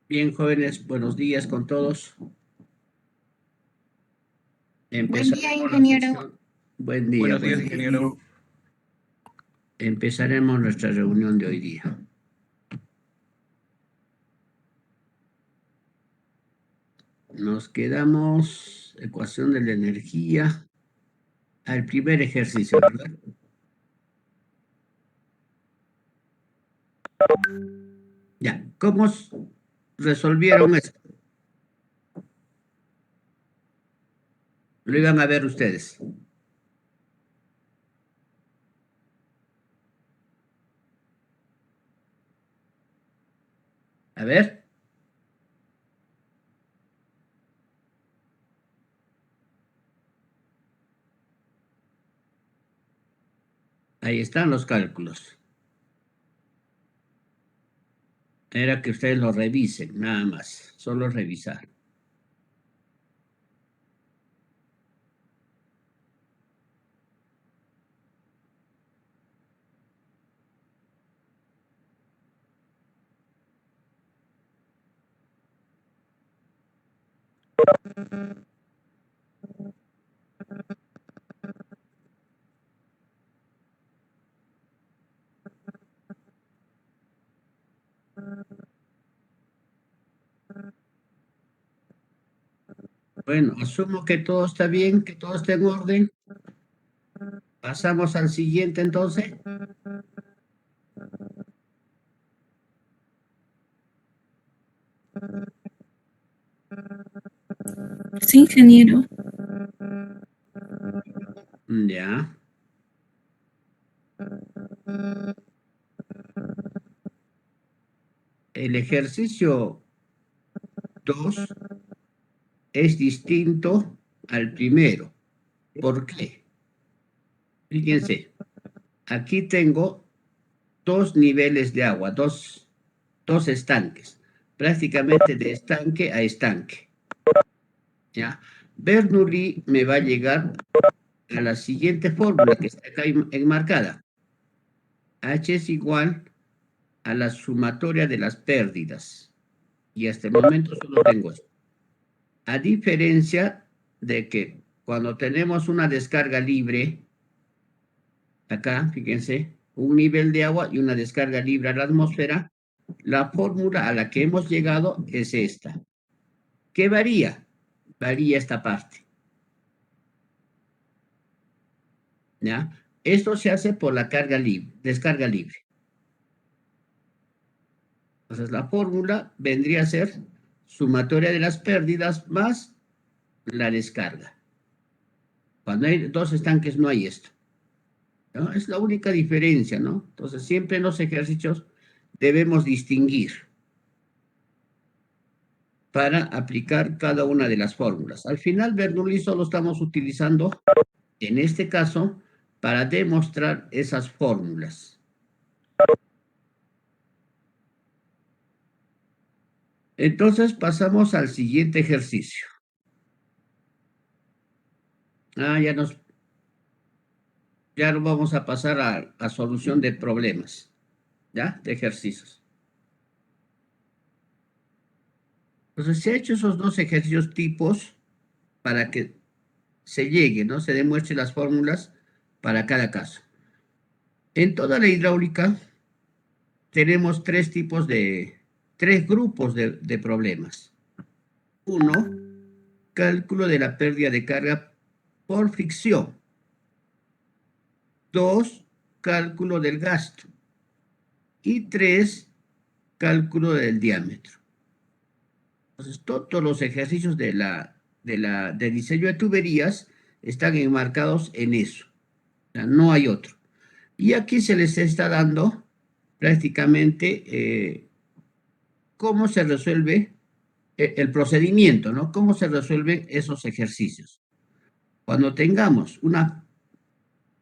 Bien, jóvenes, buenos días con todos. Buen día, Empezaremos la ingeniero. sesión. Buen día, Buenos días, buen día. ingeniero. Empezaremos nuestra reunión de hoy día. Nos quedamos, ecuación de la energía, al primer ejercicio, ¿verdad? Ya, ¿cómo resolvieron esto? Lo iban a ver ustedes. A ver. Ahí están los cálculos. Era que ustedes lo revisen, nada más, solo revisar. Bueno, asumo que todo está bien, que todo está en orden. Pasamos al siguiente entonces. Sí, ingeniero. Ya. El ejercicio 2 es distinto al primero. ¿Por qué? Fíjense, aquí tengo dos niveles de agua, dos estanques, prácticamente de estanque a estanque. ¿Ya? Bernoulli me va a llegar a la siguiente fórmula que está acá enmarcada. H es igual a la sumatoria de las pérdidas. Y hasta el momento solo tengo esto. A diferencia de que cuando tenemos una descarga libre, acá, fíjense, un nivel de agua y una descarga libre a la atmósfera, la fórmula a la que hemos llegado es esta. ¿Qué varía? Varía esta parte. ¿Ya? Esto se hace por la carga libre, descarga libre. Entonces la fórmula vendría a ser sumatoria de las pérdidas más la descarga. Cuando hay dos estanques no hay esto, ¿no? Es la única diferencia, ¿no? Entonces siempre en los ejercicios debemos distinguir para aplicar cada una de las fórmulas. Al final, Bernoulli solo estamos utilizando, en este caso, para demostrar esas fórmulas. Entonces pasamos al siguiente ejercicio. Ya nos vamos a pasar a solución de problemas, ¿ya? De ejercicios. Entonces se han hecho esos dos ejercicios tipos para que se llegue, ¿no? Se demuestre las fórmulas para cada caso. En toda la hidráulica tenemos tres grupos de problemas. Uno, cálculo de la pérdida de carga por fricción. Dos, cálculo del gasto. Y tres, cálculo del diámetro. Entonces, todos los ejercicios de diseño de tuberías están enmarcados en eso. O sea, no hay otro. Y aquí se les está dando prácticamente cómo se resuelve el procedimiento, ¿no? Cómo se resuelven esos ejercicios. Cuando tengamos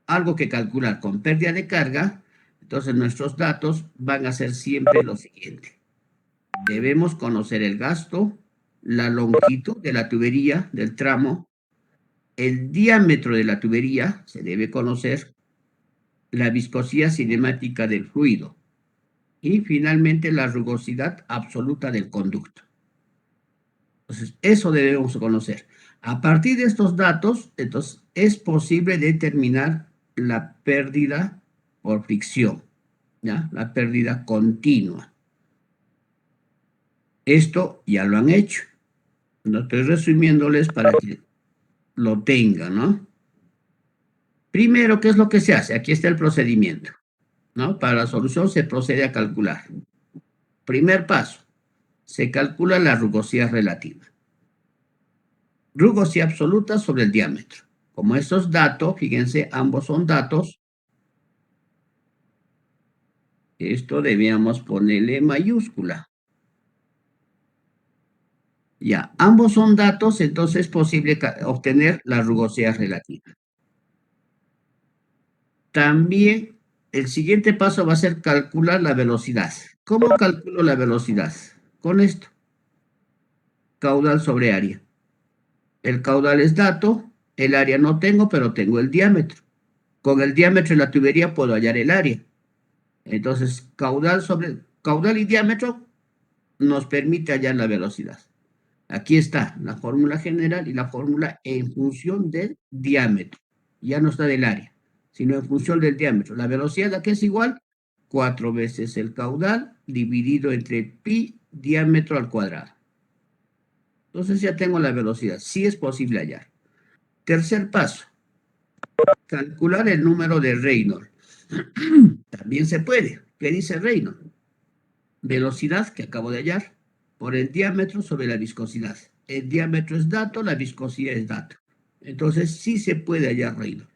algo que calcular con pérdida de carga, entonces nuestros datos van a ser siempre lo siguiente. Debemos conocer el gasto, la longitud de la tubería, del tramo, el diámetro de la tubería, se debe conocer la viscosidad cinemática del fluido y finalmente la rugosidad absoluta del conducto. Entonces, eso debemos conocer. A partir de estos datos, entonces, es posible determinar la pérdida por fricción, ¿ya? La pérdida continua. Esto ya lo han hecho. No estoy resumiéndoles para que lo tengan, ¿no? Primero, ¿qué es lo que se hace? Aquí está el procedimiento, ¿no? Para la solución se procede a calcular. Primer paso, se calcula la rugosidad relativa. Rugosidad absoluta sobre el diámetro. Como estos datos, fíjense, ambos son datos. Esto debíamos ponerle mayúscula. Ya, ambos son datos, entonces es posible obtener la rugosidad relativa. También el siguiente paso va a ser calcular la velocidad. ¿Cómo calculo la velocidad? Con esto. Caudal sobre área. El caudal es dato, el área no tengo, pero tengo el diámetro. Con el diámetro de la tubería puedo hallar el área. Entonces, caudal y diámetro nos permite hallar la velocidad. Aquí está la fórmula general y la fórmula en función del diámetro. Ya no está del área, sino en función del diámetro. La velocidad aquí es igual 4 veces el caudal dividido entre pi diámetro al cuadrado. Entonces ya tengo la velocidad. Sí es posible hallar. Tercer paso. Calcular el número de Reynolds. También se puede. ¿Qué dice Reynolds? Velocidad que acabo de hallar por el diámetro sobre la viscosidad. El diámetro es dato, la viscosidad es dato. Entonces sí se puede hallar Reynolds.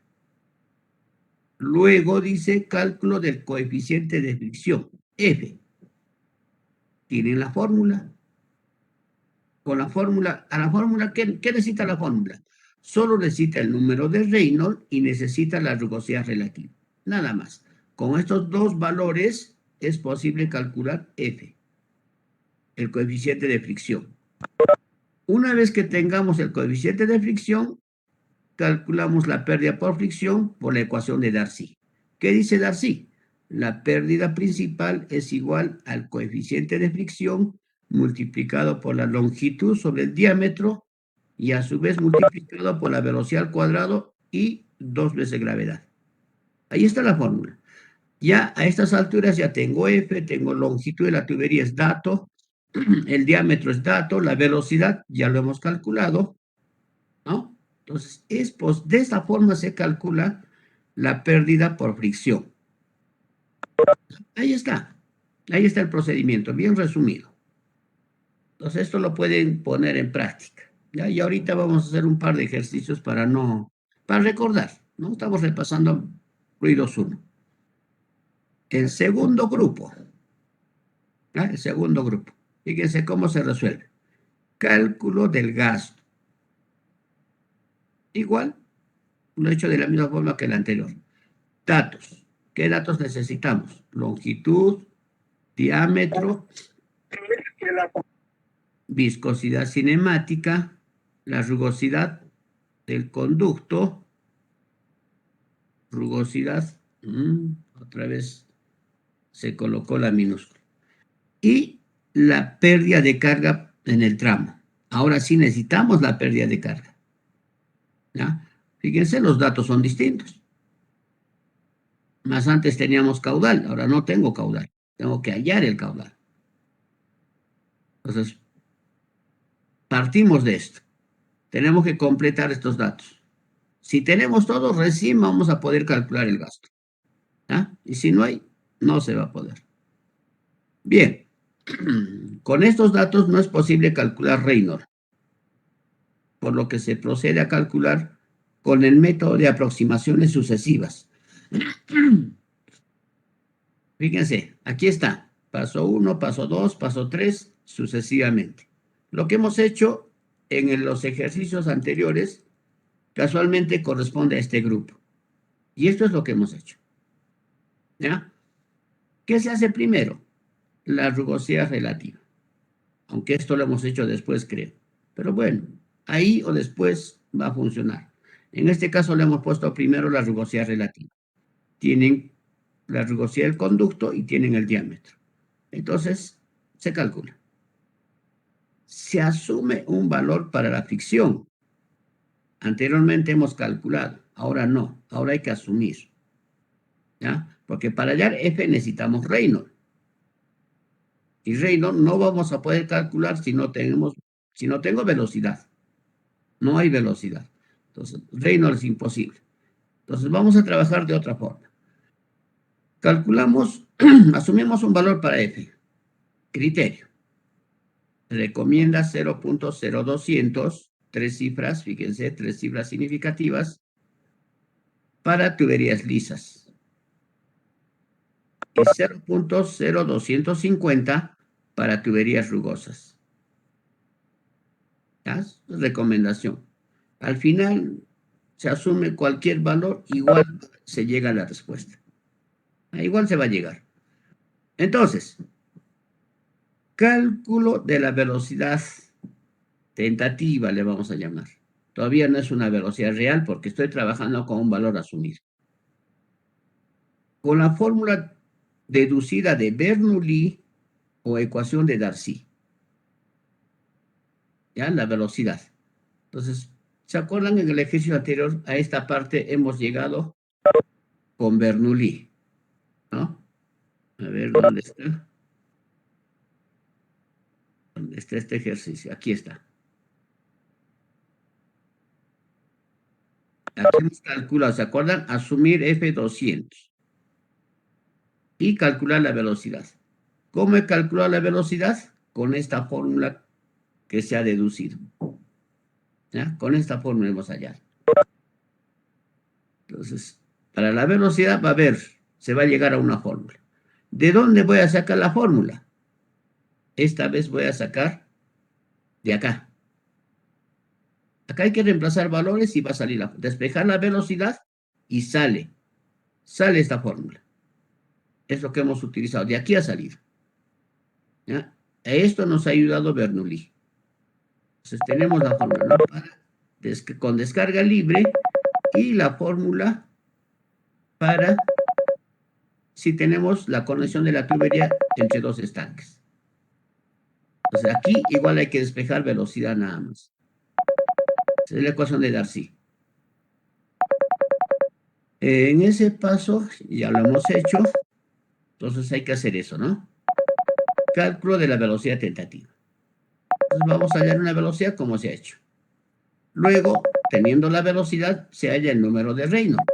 Luego dice cálculo del coeficiente de fricción, F. Tienen la fórmula. Con la fórmula, a la fórmula, ¿qué necesita la fórmula? Solo necesita el número de Reynolds y necesita la rugosidad relativa. Nada más. Con estos dos valores es posible calcular F, el coeficiente de fricción. Una vez que tengamos el coeficiente de fricción, calculamos la pérdida por fricción por la ecuación de Darcy. ¿Qué dice Darcy? La pérdida principal es igual al coeficiente de fricción multiplicado por la longitud sobre el diámetro y a su vez multiplicado por la velocidad al cuadrado y 2 veces gravedad. Ahí está la fórmula. Ya a estas alturas ya tengo F, tengo longitud de la tubería es dato, el diámetro es dato, la velocidad ya lo hemos calculado, ¿no? Entonces, de esta forma se calcula la pérdida por fricción. Ahí está el procedimiento, bien resumido. Entonces, esto lo pueden poner en práctica, ¿ya? Y ahorita vamos a hacer un par de ejercicios para recordar, ¿no? Estamos repasando ruidos 1. El segundo grupo, ¿ya? El segundo grupo. Fíjense cómo se resuelve. Cálculo del gasto. Igual, lo he hecho de la misma forma que el anterior. Datos. ¿Qué datos necesitamos? Longitud, diámetro, viscosidad cinemática, la rugosidad del conducto, rugosidad, otra vez se colocó la minúscula, y la pérdida de carga en el tramo. Ahora sí necesitamos la pérdida de carga, ¿ya? Fíjense, los datos son distintos. Más antes teníamos caudal, ahora no tengo caudal. Tengo que hallar el caudal. Entonces, partimos de esto. Tenemos que completar estos datos. Si tenemos todo, recién vamos a poder calcular el gasto. ¿Ah? Y si no hay, no se va a poder. Bien, con estos datos no es posible calcular Reynolds, por lo que se procede a calcular con el método de aproximaciones sucesivas. Fíjense, aquí está, paso 1, paso 2, paso 3, sucesivamente. Lo que hemos hecho en los ejercicios anteriores casualmente corresponde a este grupo. Y esto es lo que hemos hecho. ¿Ya? ¿Qué se hace primero? La rugosidad relativa. Aunque esto lo hemos hecho después, creo. Pero bueno, ahí o después va a funcionar. En este caso le hemos puesto primero la rugosidad relativa. Tienen la rugosidad del conducto y tienen el diámetro. Entonces, se calcula. Se asume un valor para la fricción. Anteriormente hemos calculado, ahora no, ahora hay que asumir. ¿Ya? Porque para hallar F necesitamos Reynolds. Y Reynolds no vamos a poder calcular si no tengo velocidad. No hay velocidad. Entonces, Reynolds es imposible. Entonces, vamos a trabajar de otra forma. Calculamos, asumimos un valor para F. Criterio. Recomienda 0.0200, 3 cifras, fíjense, 3 cifras significativas, para tuberías lisas. Y 0.0250 para tuberías rugosas. ¿Ya? Recomendación. Al final se asume cualquier valor, igual se llega a la respuesta. Igual se va a llegar. Entonces, cálculo de la velocidad tentativa, le vamos a llamar. Todavía no es una velocidad real porque estoy trabajando con un valor asumido. Con la fórmula deducida de Bernoulli o ecuación de Darcy. ¿Ya? La velocidad. Entonces, ¿se acuerdan en el ejercicio anterior? A esta parte hemos llegado con Bernoulli, ¿no? A ver, ¿dónde está? ¿Dónde está este ejercicio? Aquí está. Aquí hemos calculado, ¿se acuerdan? Asumir F200 y calcular la velocidad. ¿Cómo he calculado la velocidad? Con esta fórmula que se ha deducido. ¿Ya? Con esta fórmula hemos hallado. Entonces, para la velocidad va a haber, se va a llegar a una fórmula. ¿De dónde voy a sacar la fórmula? Esta vez voy a sacar de acá. Acá hay que reemplazar valores y va a salir despejar la velocidad y sale esta fórmula. Es lo que hemos utilizado. De aquí ha salido. ¿Ya? A esto nos ha ayudado Bernoulli. Entonces tenemos la fórmula, ¿no? Con descarga libre y la fórmula para si tenemos la conexión de la tubería entre dos estanques. Entonces aquí igual hay que despejar velocidad nada más. Esa es la ecuación de Darcy. En ese paso ya lo hemos hecho. Entonces hay que hacer eso, ¿no? Cálculo de la velocidad tentativa. Entonces vamos a hallar una velocidad como se ha hecho. Luego, teniendo la velocidad, se halla el número de Reynolds.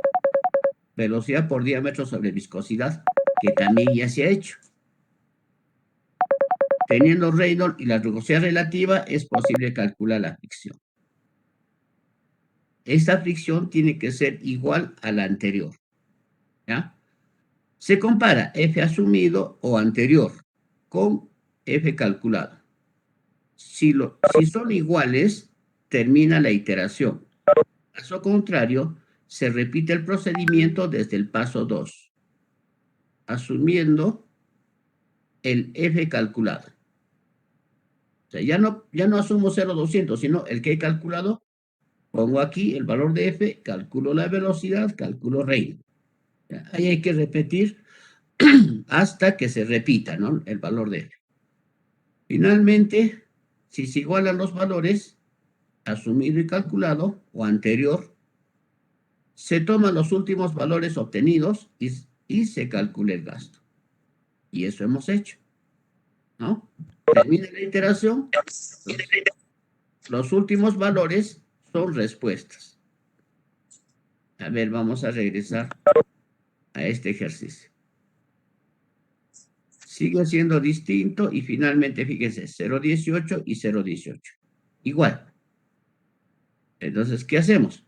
Velocidad por diámetro sobre viscosidad, que también ya se ha hecho. Teniendo Reynolds y la rugosidad relativa, es posible calcular la fricción. Esta fricción tiene que ser igual a la anterior. ¿Ya? Se compara F asumido o anterior con F calculado. Si son iguales, termina la iteración. Caso contrario, se repite el procedimiento desde el paso 2, asumiendo el F calculado. O sea, ya no asumo 0,200, sino el que he calculado, pongo aquí el valor de F, calculo la velocidad, calculo Reynolds. Ahí hay que repetir hasta que se repita, ¿no? El valor de F. Finalmente, si se igualan los valores, asumido y calculado, o anterior, se toman los últimos valores obtenidos y se calcula el gasto. Y eso hemos hecho, ¿no? Termina la iteración, los últimos valores son respuestas. A ver, vamos a regresar a este ejercicio. Sigue siendo distinto y finalmente, fíjense, 0,18 y 0,18. Igual. Entonces, ¿qué hacemos?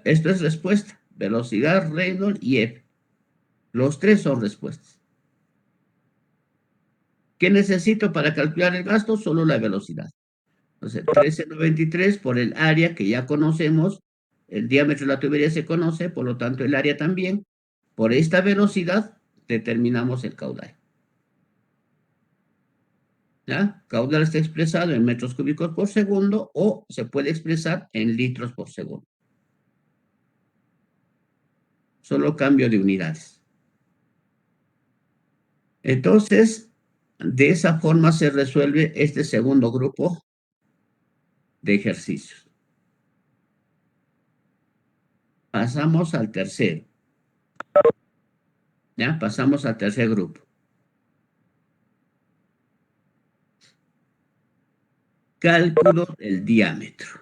Esto es respuesta. Velocidad, Reynolds y F. Los tres son respuestas. ¿Qué necesito para calcular el gasto? Solo la velocidad. Entonces, 1393 por el área que ya conocemos. El diámetro de la tubería se conoce, por lo tanto el área también. Por esta velocidad determinamos el caudal. ¿Ya? Caudal está expresado en metros cúbicos por segundo o se puede expresar en litros por segundo. Solo cambio de unidades. Entonces, De esa forma se resuelve este segundo grupo de ejercicios. Pasamos al tercero. ¿Ya? Pasamos al tercer grupo. Cálculo del diámetro.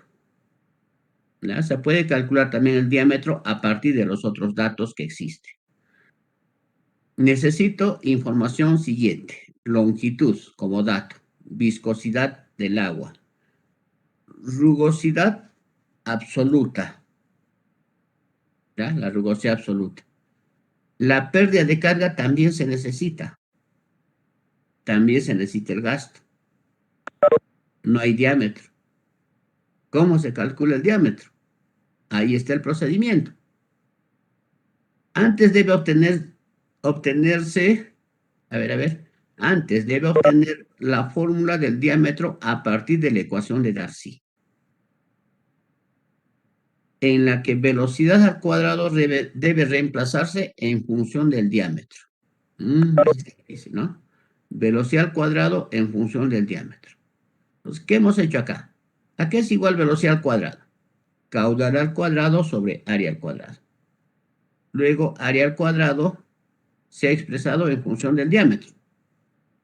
¿Ya? Se puede calcular también el diámetro a partir de los otros datos que existen. Necesito información siguiente. Longitud como dato. Viscosidad del agua. Rugosidad absoluta. ¿Ya? La rugosidad absoluta. La pérdida de carga también se necesita. También se necesita el gasto. No hay diámetro. ¿Cómo se calcula el diámetro? Ahí está el procedimiento. Antes debe obtenerse, antes debe obtener la fórmula del diámetro a partir de la ecuación de Darcy, en la que velocidad al cuadrado debe reemplazarse en función del diámetro. ¿No? Velocidad al cuadrado en función del diámetro. Entonces, ¿qué hemos hecho acá? ¿A qué es igual velocidad al cuadrado? Caudal al cuadrado sobre área al cuadrado. Luego, área al cuadrado se ha expresado en función del diámetro.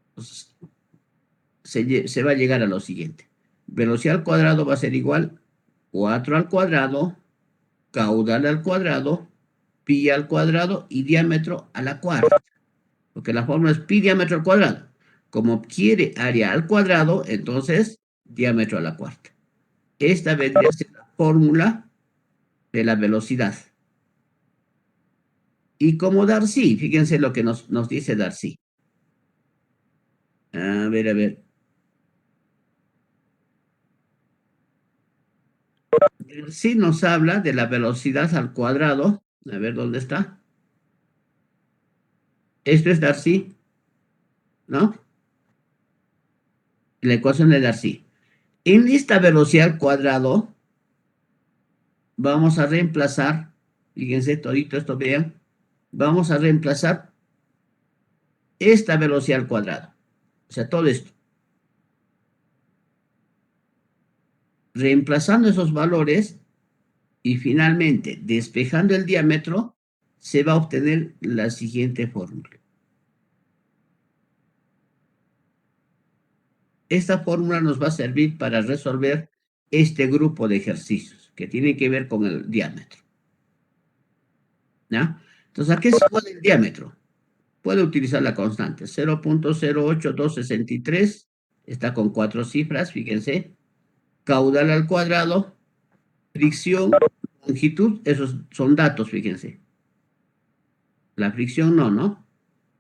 Entonces, se va a llegar a lo siguiente. Velocidad al cuadrado va a ser igual 4 al cuadrado, caudal al cuadrado, pi al cuadrado y diámetro a la cuarta. Porque la fórmula es pi diámetro al cuadrado. Como quiere área al cuadrado, entonces diámetro a la cuarta. Esta vendría a ser la fórmula de la velocidad. Y como Darcy, fíjense lo que nos dice Darcy. A ver. Sí nos habla de la velocidad al cuadrado. A ver, ¿dónde está? Esto es Darcy, ¿no? La ecuación de Darcy. En esta velocidad al cuadrado, vamos a reemplazar, fíjense, todito esto, vean, vamos a reemplazar esta velocidad al cuadrado. O sea, todo esto. Reemplazando esos valores y finalmente despejando el diámetro, se va a obtener la siguiente fórmula. Esta fórmula nos va a servir para resolver este grupo de ejercicios que tiene que ver con el diámetro. ¿Ya? Entonces, ¿a qué es igual el diámetro? Puede utilizar la constante 0.08263, está con 4 cifras, fíjense. Caudal al cuadrado, fricción, longitud, esos son datos, fíjense. La fricción no.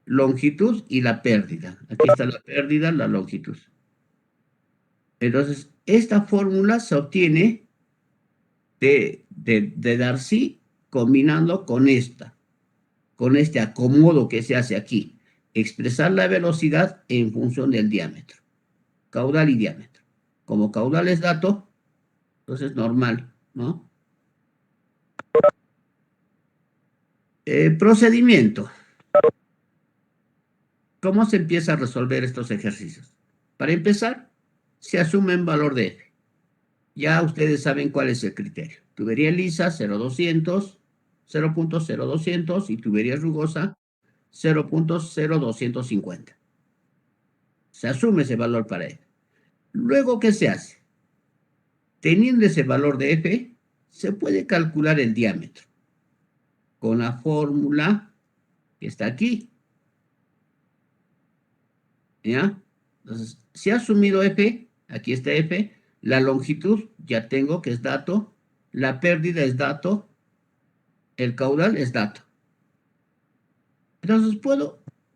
Longitud y la pérdida. Aquí está la pérdida, la longitud. Entonces, esta fórmula se obtiene de Darcy combinando con este acomodo que se hace aquí. Expresar la velocidad en función del diámetro. Caudal y diámetro. Como caudal es dato, entonces normal, ¿no? Procedimiento. ¿Cómo se empieza a resolver estos ejercicios? Para empezar, se asume un valor de F. Ya ustedes saben cuál es el criterio. Tubería lisa, 0.0200 y tubería rugosa, 0.0250. Se asume ese valor para F. Luego, ¿qué se hace? Teniendo ese valor de F, se puede calcular el diámetro con la fórmula que está aquí. ¿Ya? Entonces, si ha asumido F, aquí está F, la longitud ya tengo que es dato, la pérdida es dato, el caudal es dato. Entonces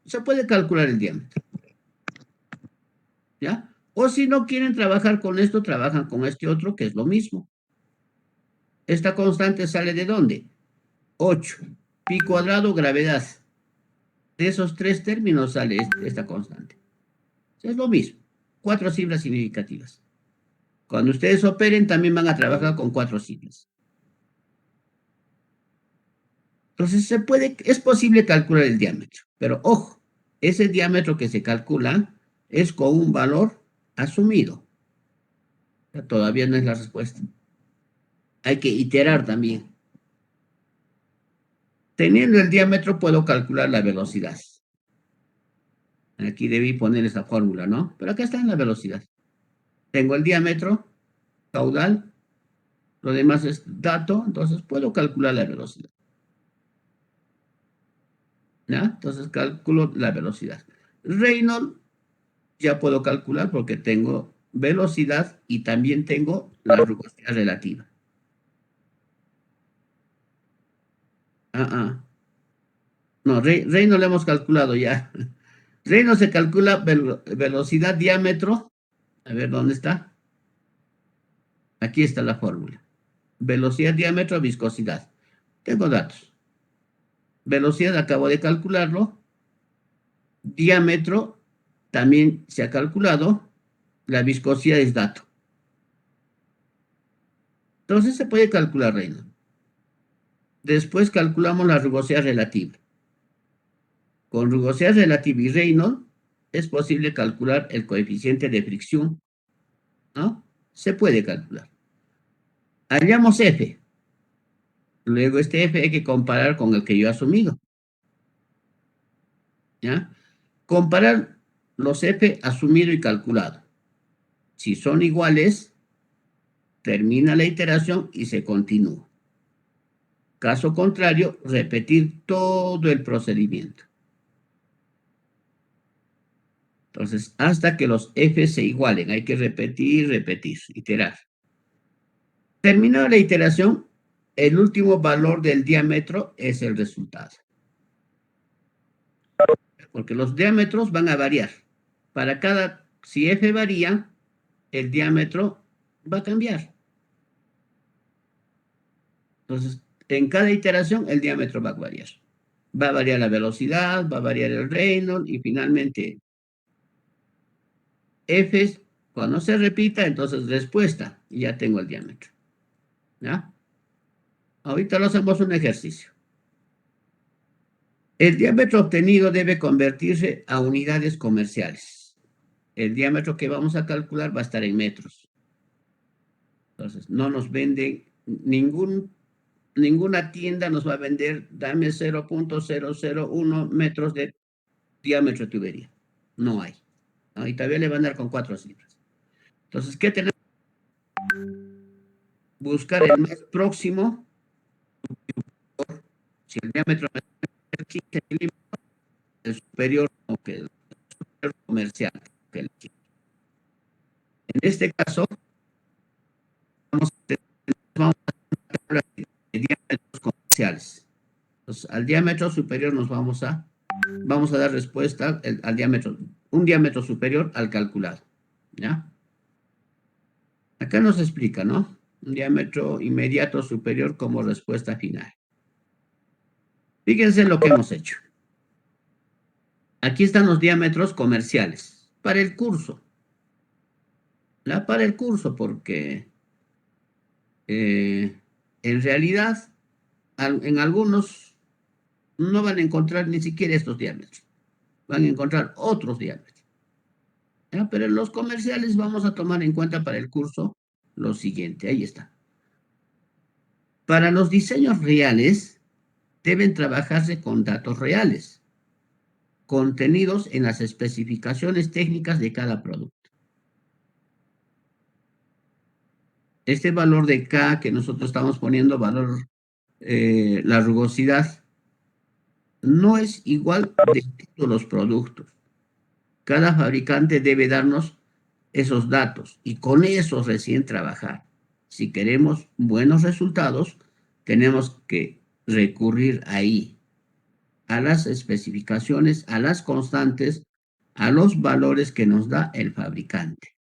se puede calcular el diámetro. ¿Ya? O si no quieren trabajar con esto, trabajan con este otro, que es lo mismo. Esta constante sale ¿de dónde? 8. Pi cuadrado, gravedad. De esos tres términos sale esta constante. Es lo mismo. 4 cifras significativas. Cuando ustedes operen, también van a trabajar con 4 cifras. Entonces, es posible calcular el diámetro. Pero ojo, ese diámetro que se calcula es con un valor asumido. Todavía no es la respuesta. Hay que iterar también. Teniendo el diámetro puedo calcular la velocidad. Aquí debí poner esa fórmula, ¿no? Pero acá está en la velocidad. Tengo el diámetro, caudal, lo demás es dato, entonces puedo calcular la velocidad. ¿Ya? Entonces calculo la velocidad. Reynolds ya puedo calcular porque tengo velocidad y también tengo la rugosidad relativa. No, Reynolds lo hemos calculado ya. Reynolds se calcula velocidad, diámetro. A ver, ¿dónde está? Aquí está la fórmula. Velocidad, diámetro, viscosidad. Tengo datos. Velocidad acabo de calcularlo. Diámetro también se ha calculado. La viscosidad es dato. Entonces se puede calcular Reynolds. Después calculamos la rugosidad relativa. Con rugosidad relativa y Reynolds es posible calcular el coeficiente de fricción, ¿no? Se puede calcular. Hallamos F. Luego este F hay que comparar con el que yo he asumido. ¿Ya? Comparar los F asumido y calculado. Si son iguales, termina la iteración y se continúa. Caso contrario, repetir todo el procedimiento. Entonces, hasta que los F se igualen, hay que repetir, iterar. Terminada la iteración, el último valor del diámetro es el resultado. Porque los diámetros van a variar. Para cada, si F varía, el diámetro va a cambiar. Entonces, en cada iteración, el diámetro va a variar. Va a variar la velocidad, va a variar el Reynolds y finalmente F, cuando se repita, entonces respuesta, y ya tengo el diámetro. ¿Ya? Ahorita lo hacemos un ejercicio. El diámetro obtenido debe convertirse a unidades comerciales. El diámetro que vamos a calcular va a estar en metros. Entonces, no nos venden, ninguna tienda nos va a vender, dame 0.001 metros de diámetro de tubería. No hay. ¿No? Y todavía le van a dar con 4 cifras. Entonces, ¿qué tenemos? Buscar el más próximo. Si el diámetro es 15 milímetros, el superior, que el superior comercial. Que en este caso, vamos a hablar de diámetros comerciales. Entonces, al diámetro superior nos vamos a dar respuesta al diámetro, un diámetro superior al calculado. ¿Ya? Acá nos explica, ¿no? Un diámetro inmediato superior como respuesta final. Fíjense lo que hemos hecho. Aquí están los diámetros comerciales para el curso. Para el curso, porque en realidad en algunos no van a encontrar ni siquiera estos diámetros. Van a encontrar otros diámetros. ¿Ya? Pero en los comerciales vamos a tomar en cuenta para el curso lo siguiente. Ahí está. Para los diseños reales deben trabajarse con datos reales, contenidos en las especificaciones técnicas de cada producto. Este valor de K que nosotros estamos poniendo, valor, la rugosidad, no es igual de todos los productos. Cada fabricante debe darnos esos datos y con esos recién trabajar. Si queremos buenos resultados, tenemos que recurrir ahí, a las especificaciones, a las constantes, a los valores que nos da el fabricante.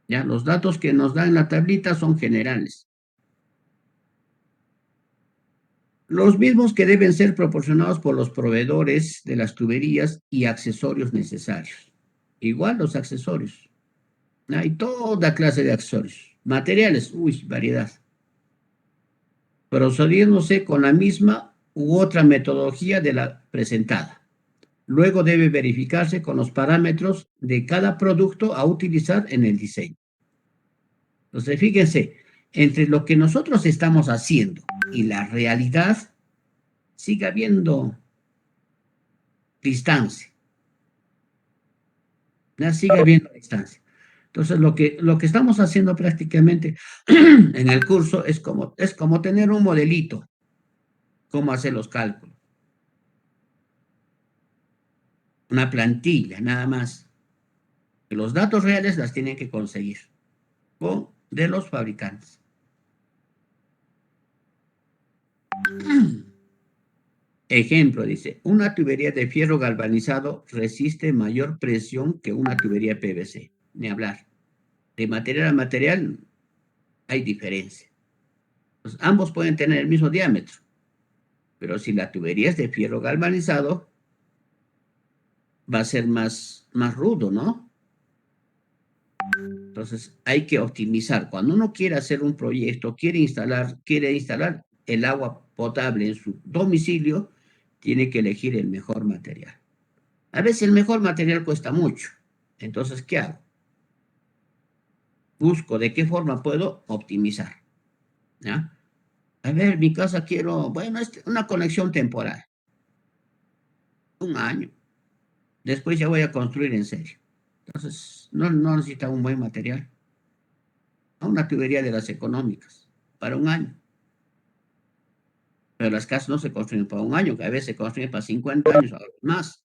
Ya, los datos que nos da en la tablita son generales. Los mismos que deben ser proporcionados por los proveedores de las tuberías y accesorios necesarios. Igual los accesorios. Hay toda clase de accesorios. Materiales, variedad. Procediéndose con la misma u otra metodología de la presentada. Luego debe verificarse con los parámetros de cada producto a utilizar en el diseño. Entonces, fíjense, entre lo que nosotros estamos haciendo y la realidad, sigue habiendo distancia. Ya sigue habiendo distancia. Entonces, lo que estamos haciendo prácticamente en el curso es como tener un modelito, cómo hacer los cálculos. Una plantilla, nada más. Los datos reales las tienen que conseguir de los fabricantes. Ejemplo, dice, una tubería de fierro galvanizado resiste mayor presión que una tubería PVC. Ni hablar. De material a material hay diferencia. Pues ambos pueden tener el mismo diámetro, pero si la tubería es de fierro galvanizado, va a ser más rudo, ¿no? Entonces hay que optimizar. Cuando uno quiere hacer un proyecto, quiere instalar el agua potable en su domicilio, tiene que elegir el mejor material. A veces el mejor material cuesta mucho. Entonces, ¿qué hago? Busco de qué forma puedo optimizar. ¿Ya? A ver, mi casa quiero, bueno, una conexión temporal. Un año. Después ya voy a construir en serio. Entonces, no necesita un buen material. Una tubería de las económicas, para un año. Pero las casas no se construyen para un año, que a veces se construyen para 50 años, ahora más.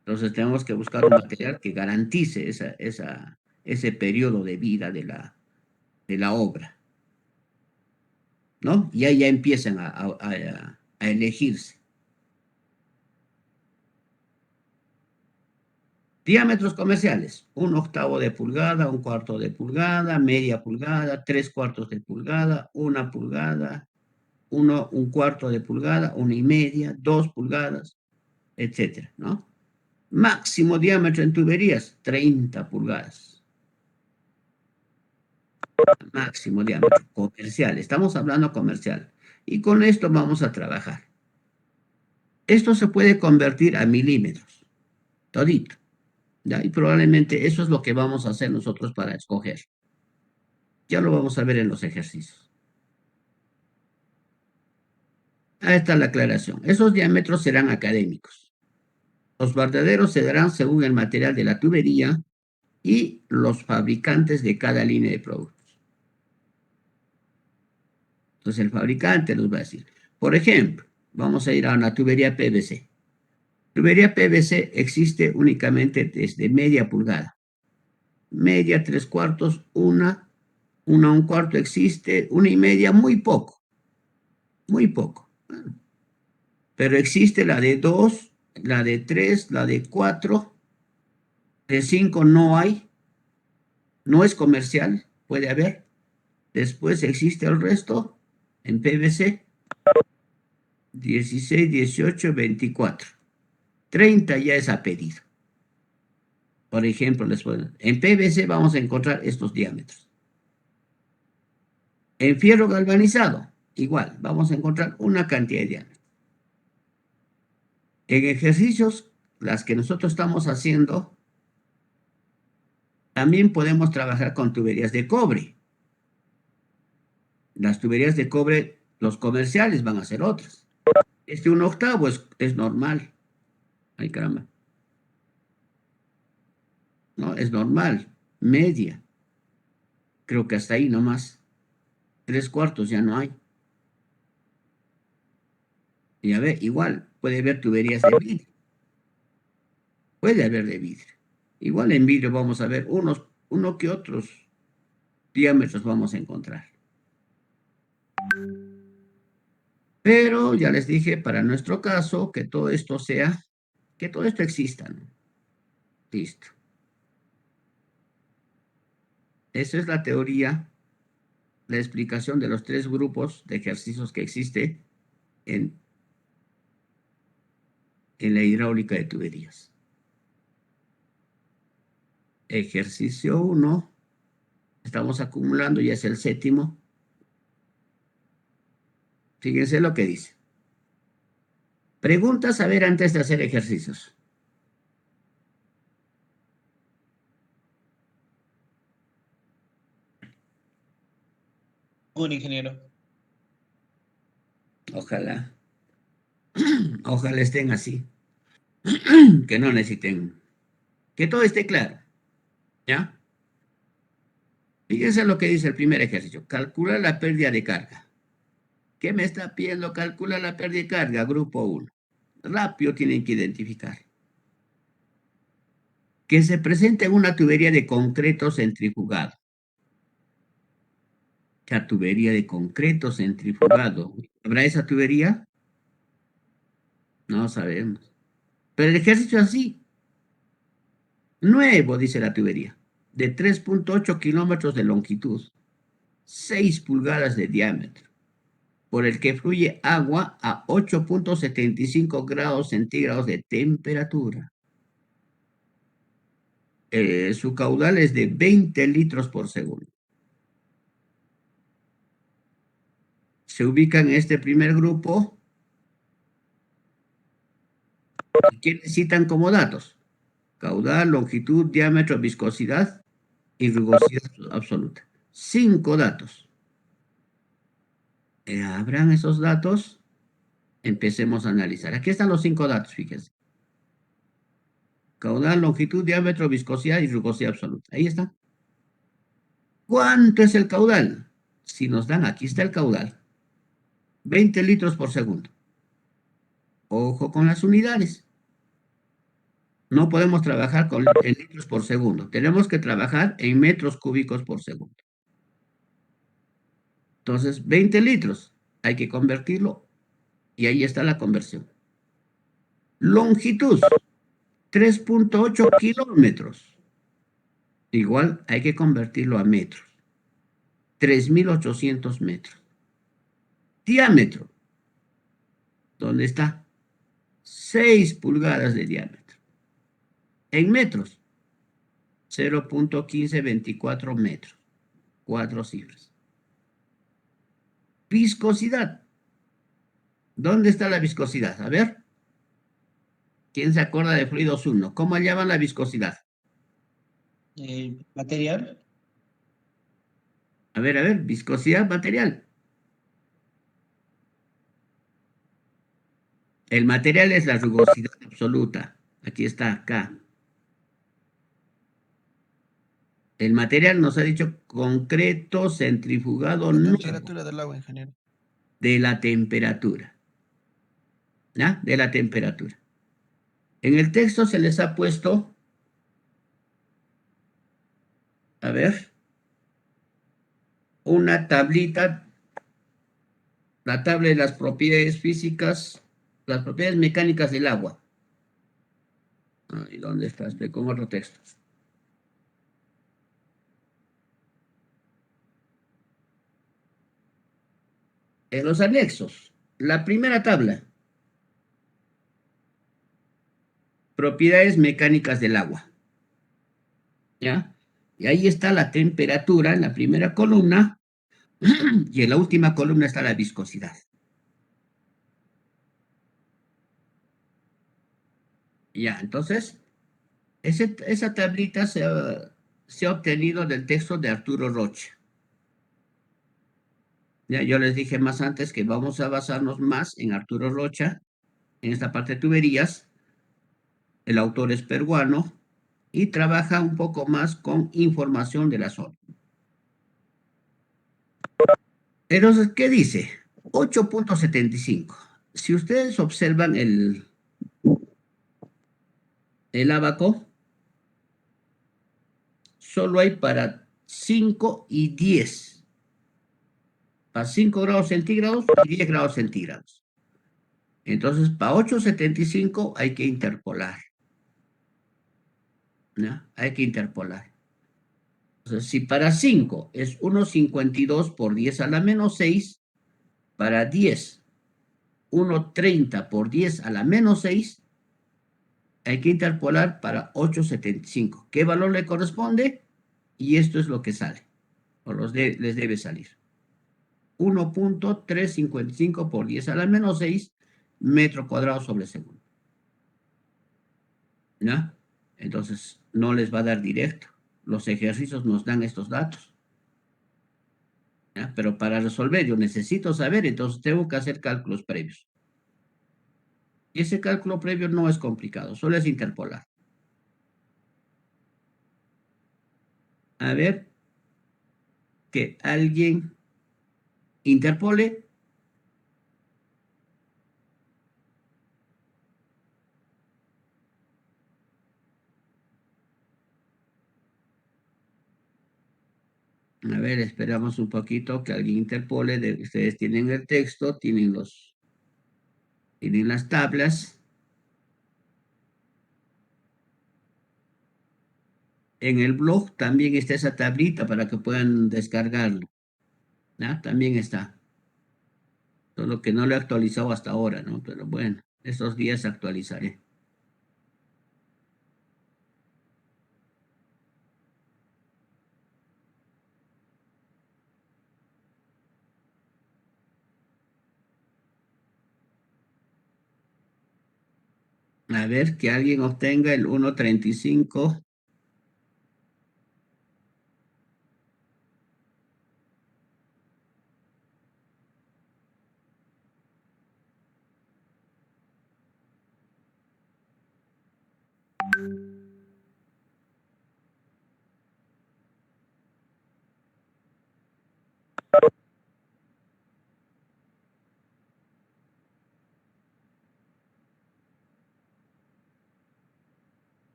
Entonces tenemos que buscar un material que garantice ese periodo de vida de la obra, ¿no? Y ahí ya empiezan a elegirse. Diámetros comerciales, 1/8 de pulgada, 1/4 de pulgada, media pulgada, 3/4 de pulgada, 1 pulgada, 1/4 de pulgada, 1,5, 2 pulgadas, etcétera, ¿no? Máximo diámetro en tuberías, 30 pulgadas. Máximo diámetro comercial, estamos hablando comercial. Y con esto vamos a trabajar. Esto se puede convertir a milímetros, todito. ¿Ya? Y probablemente eso es lo que vamos a hacer nosotros para escoger. Ya lo vamos a ver en los ejercicios. Ahí está la aclaración. Esos diámetros serán académicos. Los verdaderos se darán según el material de la tubería y los fabricantes de cada línea de productos. Entonces el fabricante nos va a decir, por ejemplo, vamos a ir a una tubería PVC. Tubería PVC existe únicamente desde media pulgada. Media, 3/4, 1/4 existe, 1,5, muy poco. Muy poco. Pero existe la de 2, la de 3, la de 4, de 5 no hay, no es comercial, puede haber. Después existe el resto en PVC, 16, 18, 24. 30 ya es a pedido. Por ejemplo, en PVC vamos a encontrar estos diámetros. En fierro galvanizado, igual, vamos a encontrar una cantidad de diámetros. En ejercicios, las que nosotros estamos haciendo, también podemos trabajar con tuberías de cobre. Las tuberías de cobre, los comerciales van a ser otras. 1/8 es normal. Ay, caramba. No, es normal. Media. Creo que hasta ahí nomás. 3/4 ya no hay. Y a ver, igual, puede haber tuberías de vidrio. Puede haber de vidrio. Igual en vidrio vamos a ver uno que otros diámetros vamos a encontrar. Pero ya les dije, para nuestro caso, que todo esto exista, ¿no? Listo. Esa es la teoría, la explicación de los 3 grupos de ejercicios que existe en la hidráulica de tuberías. Ejercicio 1, estamos acumulando, ya es el 7º. Fíjense lo que dice. Preguntas a ver antes de hacer ejercicios. Un ingeniero. Ojalá. Ojalá estén así. Que no necesiten. Que todo esté claro. ¿Ya? Fíjense lo que dice el primer ejercicio. Calcula la pérdida de carga. ¿Qué me está pidiendo? Calcula la pérdida de carga, grupo 1. Rápido tienen que identificar. Que se presente una tubería de concreto centrifugado. La tubería de concreto centrifugado. ¿Habrá esa tubería? No sabemos. Pero el ejercicio es así. Nuevo, dice la tubería. De 3.8 kilómetros de longitud. 6 pulgadas de diámetro. Por el que fluye agua a 8.75 grados centígrados de temperatura. Su caudal es de 20 litros por segundo. Se ubica en este primer grupo. ¿Qué necesitan como datos? Caudal, longitud, diámetro, viscosidad y rugosidad absoluta. 5 datos. ¿Habrán esos datos? Empecemos a analizar. Aquí están los 5 datos, fíjense. Caudal, longitud, diámetro, viscosidad y rugosidad absoluta. Ahí está. ¿Cuánto es el caudal? Si nos dan, aquí está el caudal. 20 litros por segundo. Ojo con las unidades. No podemos trabajar en litros por segundo. Tenemos que trabajar en metros cúbicos por segundo. Entonces, 20 litros. Hay que convertirlo. Y ahí está la conversión. Longitud. 3.8 kilómetros. Igual hay que convertirlo a metros. 3.800 metros. Diámetro. ¿Dónde está? 6 pulgadas de diámetro. En metros. 0.1524 metros. 4 cifras. Viscosidad. ¿Dónde está la viscosidad? A ver. ¿Quién se acuerda de fluidos 1? ¿Cómo hallaban la viscosidad? Material. A ver, viscosidad material. El material es la rugosidad absoluta. Aquí está, acá. El material nos ha dicho concreto, centrifugado, La no. temperatura del agua, ingeniero. De la temperatura. ¿Ya? De la temperatura. En el texto se les ha puesto, a ver, una tablita, la tabla de las propiedades físicas, las propiedades mecánicas del agua. ¿Y dónde está? Estoy con otro texto. En los anexos, la primera tabla, propiedades mecánicas del agua. ¿Ya? Y ahí está la temperatura en la primera columna y en la última columna está la viscosidad. Ya, entonces, esa tablita se ha obtenido del texto de Arturo Rocha. Ya, yo les dije más antes que vamos a basarnos más en Arturo Rocha, en esta parte de tuberías. El autor es peruano y trabaja un poco más con información de la zona. Entonces, ¿qué dice? 8.75. Si ustedes observan el ábaco, solo hay para 5 y 10. Para 5 grados centígrados y 10 grados centígrados. Entonces, para 8.75 hay que interpolar. ¿No? Hay que interpolar. Entonces, si para 5 es 1.52 por 10 a la menos 6, para 10, 1.30 por 10 a la menos 6, hay que interpolar para 8.75. ¿Qué valor le corresponde? Y esto es lo que sale, o les debe salir. 1.355 por 10 a la menos 6 metro cuadrado sobre segundo. ¿Ya? Entonces, no les va a dar directo. Los ejercicios nos dan estos datos. ¿Ya? Pero para resolver yo necesito saber, entonces tengo que hacer cálculos previos. Y ese cálculo previo no es complicado, solo es interpolar. A ver, que alguien interpole. A ver, esperamos un poquito que alguien interpole. Ustedes tienen el texto, tienen las tablas. En el blog también está esa tablita para que puedan descargarlo. ¿Ya? También está. Solo que no lo he actualizado hasta ahora, ¿no? Pero bueno, estos días actualizaré. A ver, que alguien obtenga el 1.35.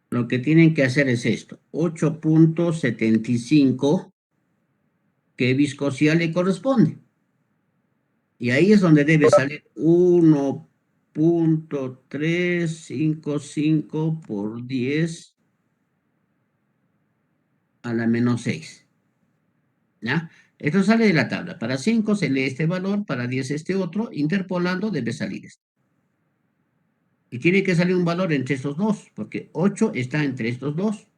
Lo que tienen que hacer es esto. 8.75, ¿qué viscosidad le corresponde? Y ahí es donde debe salir 1.355 por 10 a la menos 6. ¿Ya? Esto sale de la tabla. Para 5 se lee este valor, para 10 este otro. Interpolando debe salir esto. Y tiene que salir un valor entre estos dos, porque 8 está entre estos dos.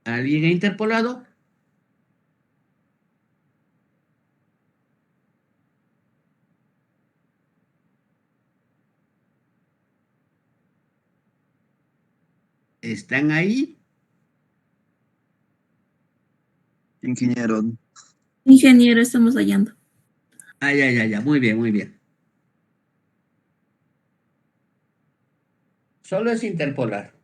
¿Alguien ha interpolado? ¿Están ahí? Ingeniero, Ingeniero, estamos hallando. Ah, ya, ya, ya. Muy bien, muy bien. Solo es interpolar.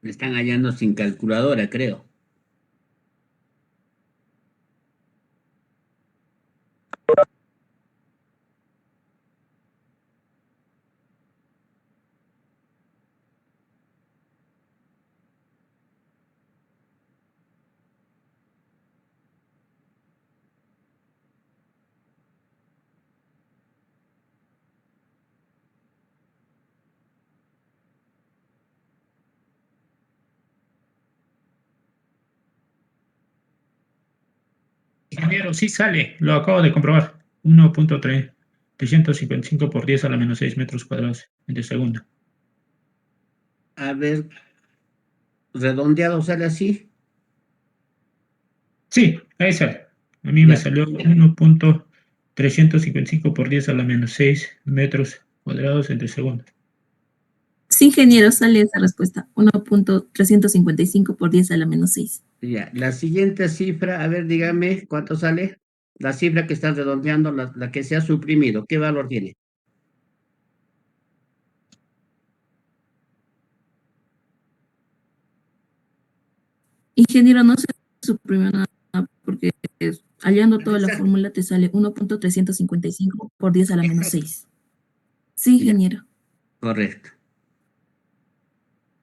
Me están hallando sin calculadora, creo. ingeniero, sí sale, lo acabo de comprobar. 1.355 por 10 a la menos 6 metros cuadrados en segundo. A ver, redondeado sale así. Sí, ahí sale. A mí Ya. me salió 1.355 por 10 a la menos 6 metros cuadrados en segundo. Sí, ingeniero, sale esa respuesta. 1.355 por 10 a la menos 6. Ya, la siguiente cifra, a ver, dígame cuánto sale. La cifra que está redondeando, la que se ha suprimido, ¿qué valor tiene? Ingeniero, no se suprimió nada porque hallando toda la fórmula te sale 1.355 por 10 a la menos 6. Sí, Ya, ingeniero. correcto.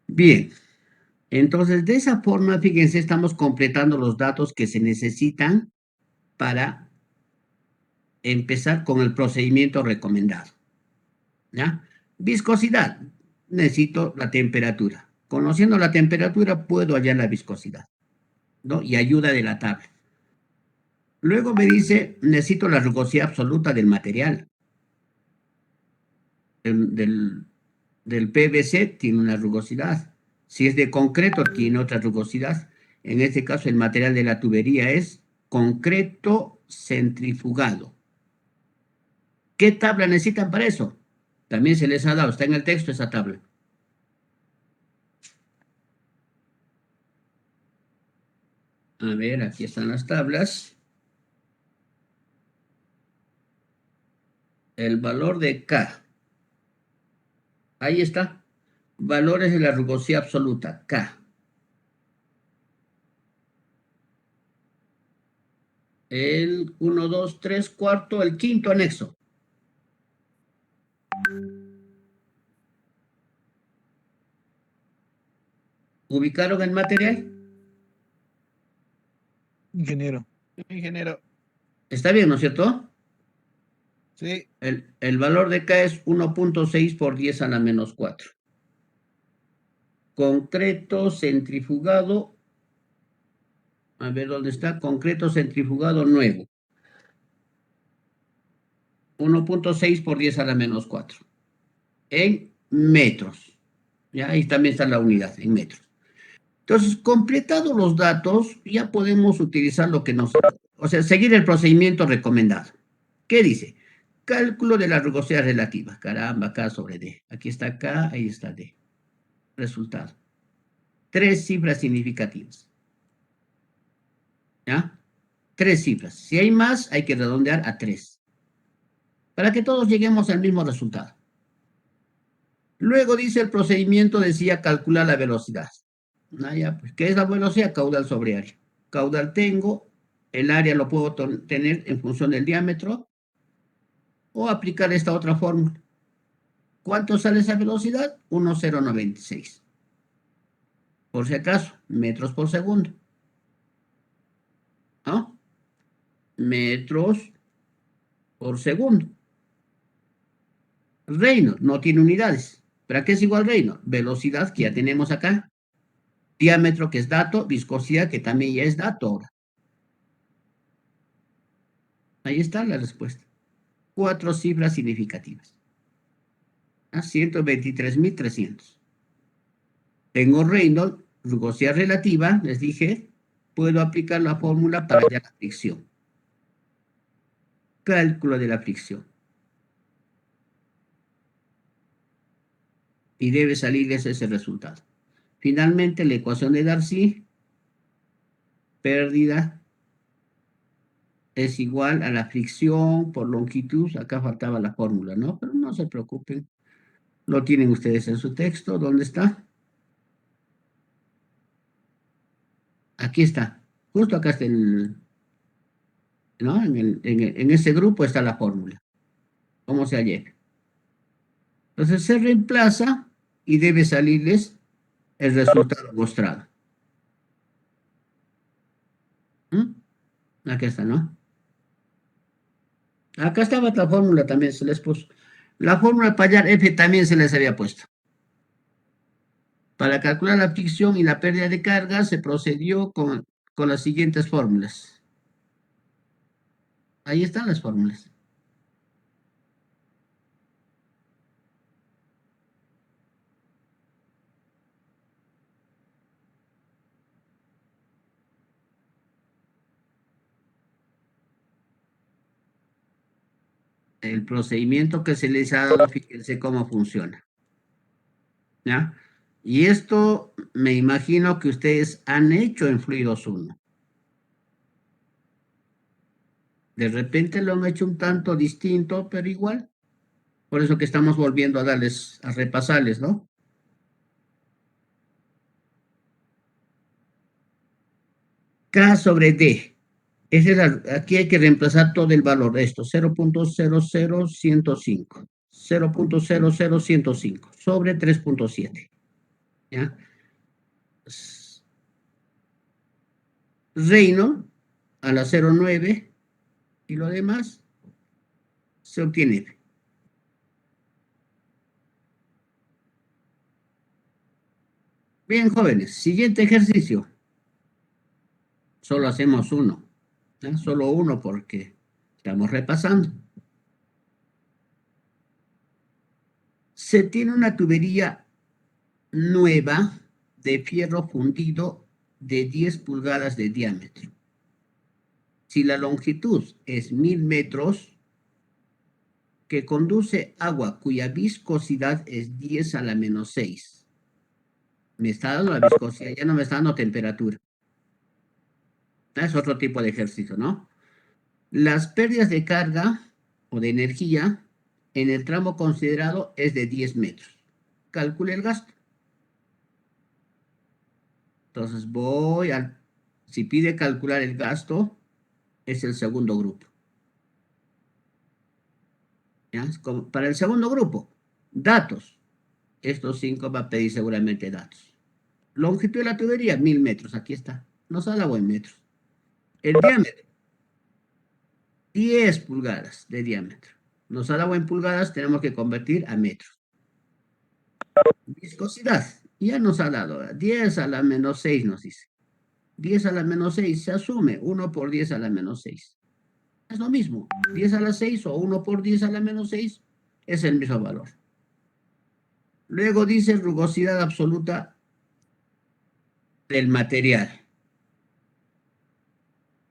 Bien, entonces de esa forma, fíjense, estamos completando los datos que se necesitan para empezar con el procedimiento recomendado. ¿Ya? Viscosidad, necesito la temperatura. Conociendo la temperatura, puedo hallar la viscosidad, ¿no? Y ayuda de la tabla. Luego me dice, necesito la rugosidad absoluta del material. Del PVC tiene una rugosidad. Si es de concreto, tiene otra rugosidad. En este caso, el material de la tubería es concreto centrifugado. ¿Qué tabla necesitan para eso? También se les ha dado, está en el texto esa tabla. A ver, aquí están las tablas. El valor de K. Ahí está. Valores de la rugosidad absoluta, K. El 1, 2, 3, cuarto, el quinto anexo. ¿Ubicaron el material? Ingeniero. Ingeniero. Está bien, ¿no es cierto? Sí. El valor de K es 1.6 por 10 a la menos 4. Concreto centrifugado. A ver dónde está. Concreto centrifugado nuevo. 1.6 por 10 a la menos 4. En metros. Ya ahí también está la unidad, en metros. Entonces, completados los datos, ya podemos utilizar lo que nos... O sea, seguir el procedimiento recomendado. ¿Qué dice? Cálculo de la rugosidad relativa. Caramba, K sobre D. Aquí está K, ahí está D. Resultado. 3 cifras significativas. ¿Ya? 3 cifras. Si hay más, hay que redondear a 3. Para que todos lleguemos al mismo resultado. Luego dice el procedimiento, decía calcular la velocidad. Ya, pues, ¿qué es la velocidad? Caudal sobre área. Caudal tengo, el área lo puedo tener en función del diámetro o aplicar esta otra fórmula. ¿Cuánto sale esa velocidad? 1,096. Por si acaso, metros por segundo. ¿No? Metros por segundo. Reynolds no tiene unidades. ¿Para qué es igual Reynolds? Velocidad que ya tenemos acá. Diámetro que es dato. Viscosidad que también ya es dato ahora. Ahí está la respuesta. 4 cifras significativas. 123.300. Tengo Reynolds, rugosidad relativa, les dije, puedo aplicar la fórmula para hallar la fricción. Cálculo de la fricción. Y debe salirles ese resultado. Finalmente, la ecuación de Darcy, pérdida, es igual a la fricción por longitud. Acá faltaba la fórmula, ¿no? Pero no se preocupen. Lo tienen ustedes en su texto. ¿Dónde está? Aquí está. Justo acá está ¿no? En ese grupo está la fórmula. ¿Cómo se halla? Entonces se reemplaza y debe salirles el resultado mostrado. Acá está, ¿no? Acá estaba la fórmula también, se les puso. La fórmula para hallar F también se les había puesto. Para calcular la fricción y la pérdida de carga se procedió con las siguientes fórmulas. Ahí están las fórmulas. El procedimiento que se les ha dado, fíjense cómo funciona. ¿Ya? Y esto me imagino que ustedes han hecho en Fluidos 1. De repente lo han hecho un tanto distinto, pero igual. Por eso que estamos volviendo a darles, a repasarles, ¿no? K sobre D. Aquí hay que reemplazar todo el valor de esto. 0.00105. 0.00105 sobre 3.7. ¿Ya? Reino a la 0.9 y lo demás se obtiene. Bien, jóvenes, siguiente ejercicio. Solo hacemos uno. ¿Ya? Solo uno porque estamos repasando. Se tiene una tubería nueva de fierro fundido de 10 pulgadas de diámetro. Si la longitud es 1000 metros, que conduce agua cuya viscosidad es 10 a la menos 6. Me está dando la viscosidad, ya no me está dando temperatura. Es otro tipo de ejercicio, ¿no? Las pérdidas de carga o de energía en el tramo considerado es de 10 metros. Calcule el gasto. Entonces si pide calcular el gasto, es el segundo grupo. ¿Ya? Para el segundo grupo, datos. Estos 5 va a pedir seguramente datos. Longitud de la tubería, 1000 metros. Aquí está. Nos ha dado en metros. El diámetro, 10 pulgadas de diámetro. Nos ha dado en pulgadas, tenemos que convertir a metros. Viscosidad, ya nos ha dado. 10 a la menos 6 nos dice. 10 a la menos 6 se asume 1 por 10 a la menos 6. Es lo mismo. 10 a la 6 o 1 por 10 a la menos 6 es el mismo valor. Luego dice rugosidad absoluta del material.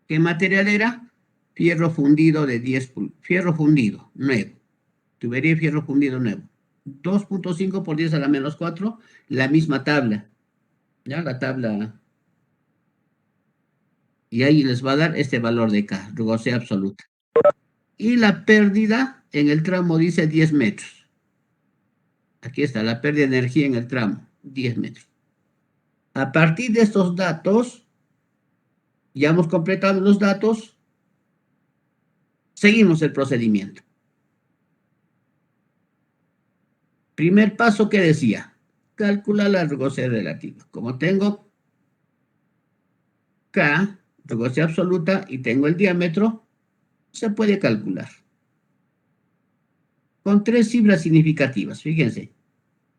¿Qué material era? Fierro fundido de 10 fierro fundido, nuevo. Tubería de fierro fundido nuevo. 2.5 por 10 a la menos 4, la misma tabla. ¿Ya? La tabla. Y ahí les va a dar este valor de K, rugosidad absoluta. Y la pérdida en el tramo dice 10 metros. Aquí está, la pérdida de energía en el tramo, 10 metros. A partir de estos datos, ya hemos completado los datos, seguimos el procedimiento. Primer paso, ¿qué decía? Calcula la rugosidad relativa. Como tengo K, rugosidad absoluta, y tengo el diámetro, se puede calcular. Con 3 cifras significativas, fíjense.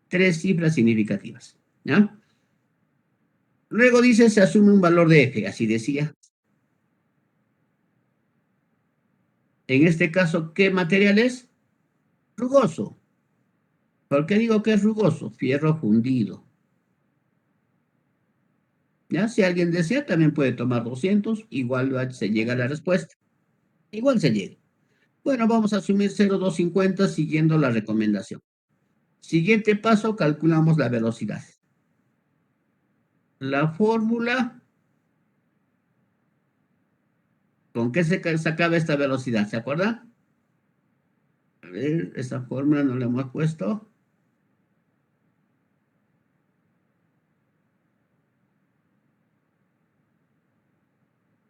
3 cifras significativas. ¿Ya? Luego dice, se asume un valor de F, así decía. En este caso, ¿qué material es? Rugoso. ¿Por qué digo que es rugoso? Fierro fundido. ¿Ya? Si alguien desea, también puede tomar 200, igual se llega a la respuesta. Igual se llega. Bueno, vamos a asumir 0,250 siguiendo la recomendación. Siguiente paso, calculamos la velocidad. La fórmula, ¿con qué se sacaba esta velocidad? ¿Se acuerdan? A ver, esa fórmula no la hemos puesto.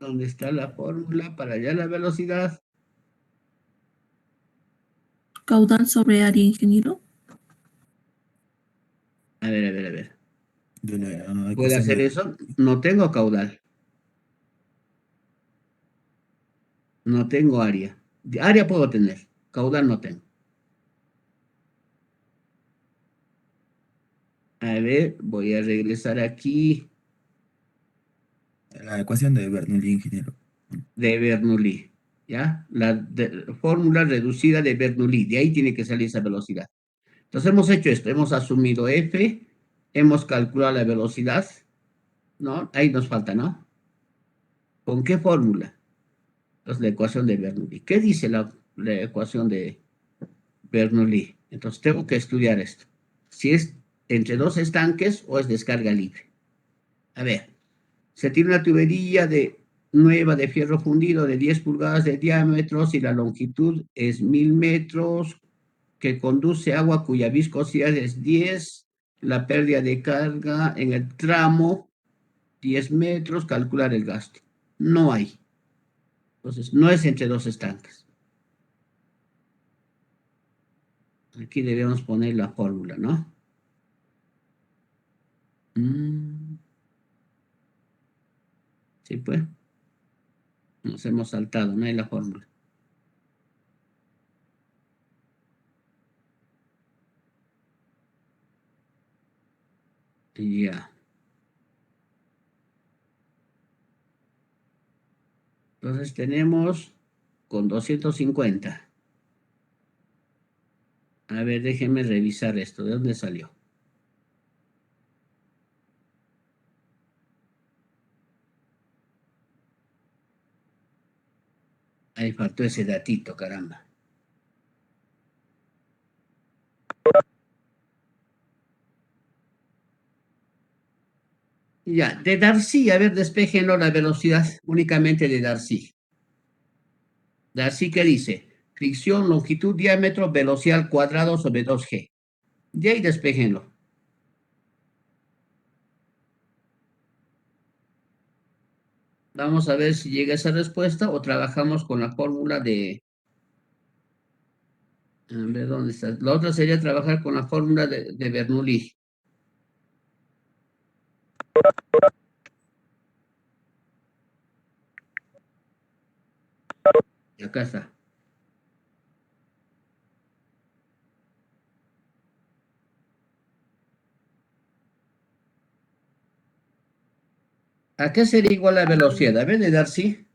¿Dónde está la fórmula para hallar la velocidad? Caudal sobre área, ingeniero. A ver, a ver, a ver. De la ¿Puede hacer eso? No tengo caudal. No tengo área. Área puedo tener. Caudal no tengo. A ver, voy a regresar aquí La ecuación de Bernoulli, ingeniero. de Bernoulli. ¿ya? La fórmula reducida de Bernoulli, de ahí tiene que salir esa velocidad. Entonces hemos hecho esto, hemos asumido F, hemos calculado la velocidad, ¿no? Ahí nos falta, ¿no? ¿Con qué fórmula? Entonces la ecuación de Bernoulli. ¿Qué dice la ecuación de Bernoulli? Entonces tengo que estudiar esto. Si es entre dos estanques o es descarga libre. A ver, se tiene una tubería nueva de fierro fundido de 10 pulgadas de diámetro y la longitud es 1000 metros, que conduce agua cuya viscosidad es 10, la pérdida de carga en el tramo 10 metros, calcular el gasto. No hay. Entonces, no es entre dos estanques. Aquí debemos poner la fórmula, ¿no? Sí, pues. Nos hemos saltado, no hay la fórmula. Ya. Entonces tenemos con 250. A ver, déjenme revisar esto. ¿De dónde salió? Ahí faltó ese datito, caramba. Ya, de Darcy, a ver, despejenlo la velocidad únicamente de Darcy. Darcy, ¿qué dice? Fricción, longitud, diámetro, velocidad al cuadrado sobre 2G. De ahí despejenlo. Vamos a ver si llega esa respuesta o trabajamos con la fórmula de... A ver, ¿dónde está? La otra sería trabajar con la fórmula de Bernoulli. Y acá está. ¿A qué sería igual la velocidad? A ver, de Darcy.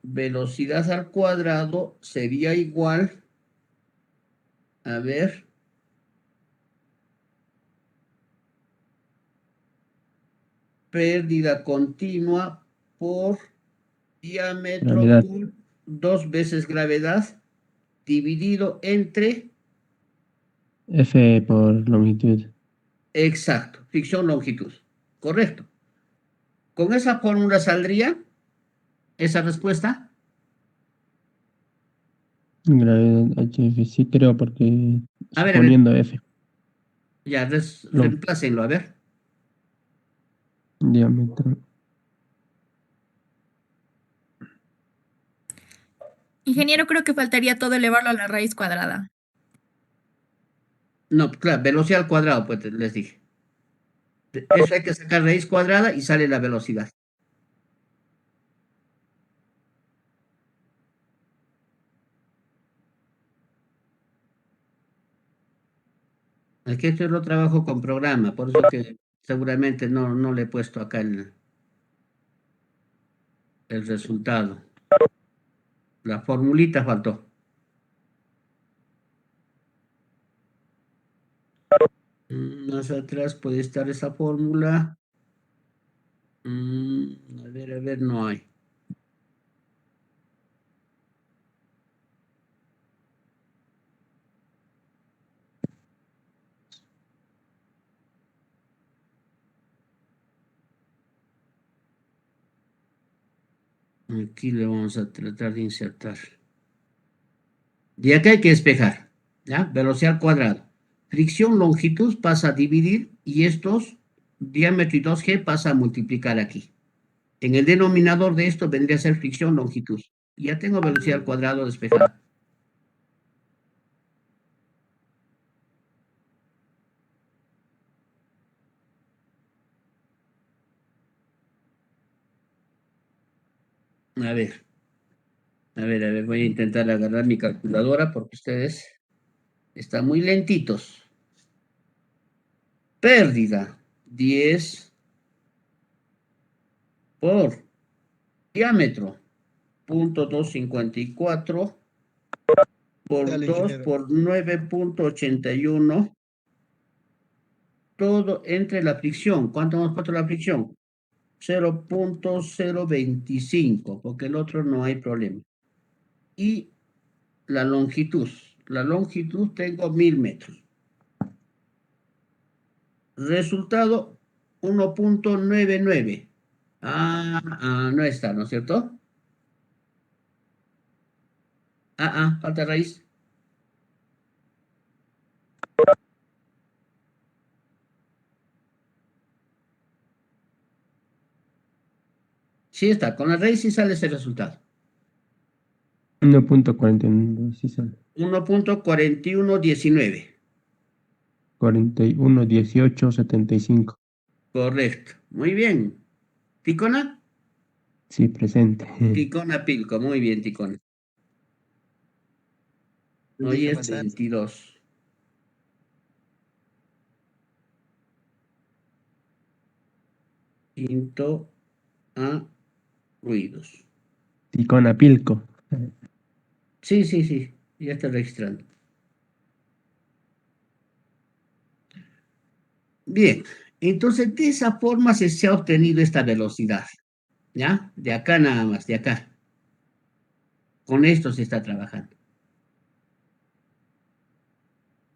Velocidad al cuadrado sería igual, a ver, pérdida continua por diámetro Gravedad. por 2 veces gravedad dividido entre, F por longitud. exacto, fricción longitud. Correcto. ¿Con esa fórmula saldría esa respuesta? Gravedad HF, sí creo, porque A ver, suponiendo F, ya, Lo- reemplácenlo, a ver. diámetro. Ingeniero, creo que faltaría todo elevarlo a la raíz cuadrada. No, claro, velocidad al cuadrado, pues les dije. Eso hay que sacar raíz cuadrada y sale la velocidad. Aquí esto lo trabajo con programa, por eso que seguramente no le he puesto acá el resultado. La formulita faltó. Más atrás puede estar esa fórmula. A ver, no hay. Aquí le vamos a tratar de insertar. Y acá hay que despejar, ¿ya? Velocidad al cuadrado. Fricción, longitud pasa a dividir y estos, diámetro y 2G pasa a multiplicar aquí. En el denominador de esto vendría a ser fricción, longitud. Ya tengo velocidad al cuadrado despejada. A ver, voy a intentar agarrar mi calculadora porque ustedes están muy lentitos. Pérdida, 10 por diámetro, 0.254 por Dale, 2 ingeniero. por 9.81, todo entre la fricción. ¿Cuánto hemos puesto la fricción? 0.025, porque el otro no hay problema. Y la longitud tengo 1000 metros. Resultado 1.99. No está, ¿no es cierto? Falta raíz. Sí está, con la raíz sí sale ese resultado. 1.41, sí sale. 1.4119. 41, 18, 75. Correcto. Muy bien. ¿Ticona? Sí, presente. Ticona Pilco. Muy bien, Ticona. Hoy es 22. Quinto a ruidos. Ticonapilco. Sí, sí, sí. Ya está registrando. Bien. Entonces, de esa forma se ha obtenido esta velocidad. ¿Ya? De acá nada más, de acá. Con esto se está trabajando.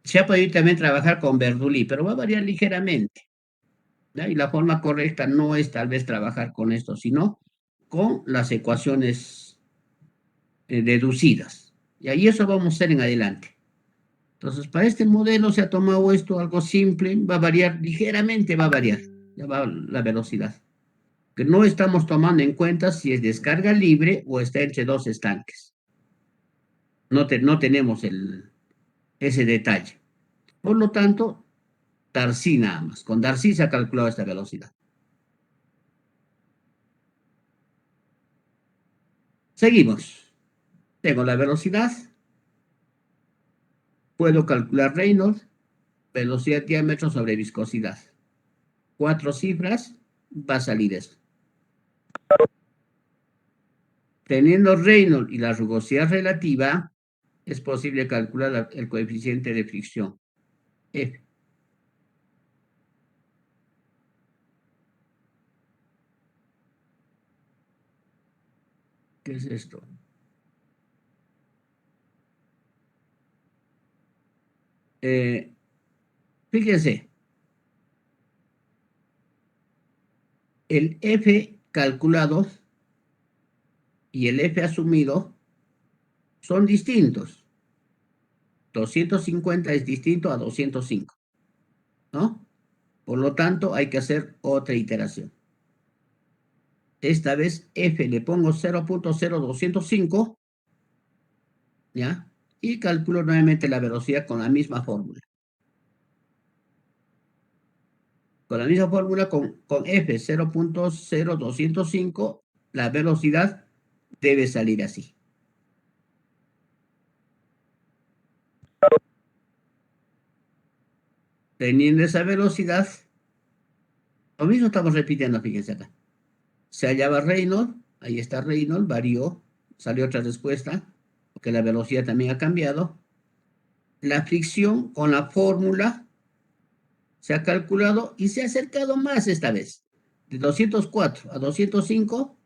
Se ha podido también trabajar con Verdulí, pero va a variar ligeramente. ¿Ya? Y la forma correcta no es tal vez trabajar con esto, sino con las ecuaciones deducidas. Y ahí eso vamos a hacer en adelante. Entonces, para este modelo se ha tomado esto algo simple, va a variar ligeramente, va a variar ya va la velocidad. Que no estamos tomando en cuenta si es descarga libre o está entre dos estanques. No tenemos ese detalle. Por lo tanto, Darcy nada más. Con Darcy se ha calculado esta velocidad. Seguimos. Tengo la velocidad. Puedo calcular Reynolds, velocidad diámetro sobre viscosidad. 4 cifras, va a salir esto. Teniendo Reynolds y la rugosidad relativa, es posible calcular el coeficiente de fricción, F. ¿Qué es esto? Fíjense, el F calculado y el F asumido son distintos. 250 es distinto a 205, ¿no? Por lo tanto, hay que hacer otra iteración. Esta vez F le pongo 0.0205, ¿ya? Y calculo nuevamente la velocidad con la misma fórmula. Con la misma fórmula, con F 0.0205, la velocidad debe salir así. Teniendo esa velocidad, lo mismo estamos repitiendo, fíjense acá. Se hallaba Reynolds, ahí está Reynolds, varió, salió otra respuesta, porque la velocidad también ha cambiado. La fricción con la fórmula se ha calculado y se ha acercado más esta vez. De 204 a 205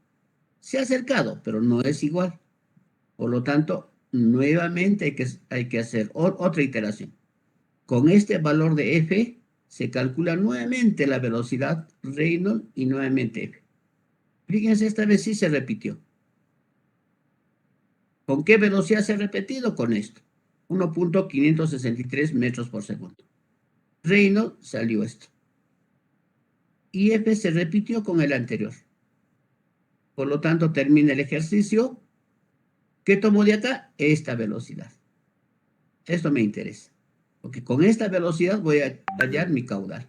se ha acercado, pero no es igual. Por lo tanto, nuevamente hay que hacer otra iteración. Con este valor de F se calcula nuevamente la velocidad Reynolds y nuevamente F. Fíjense, esta vez sí se repitió. ¿Con qué velocidad se ha repetido? Con esto. 1.563 metros por segundo. Reynolds salió esto. Y F se repitió con el anterior. Por lo tanto, termina el ejercicio. ¿Qué tomo de acá? Esta velocidad. Esto me interesa. Porque con esta velocidad voy a hallar mi caudal.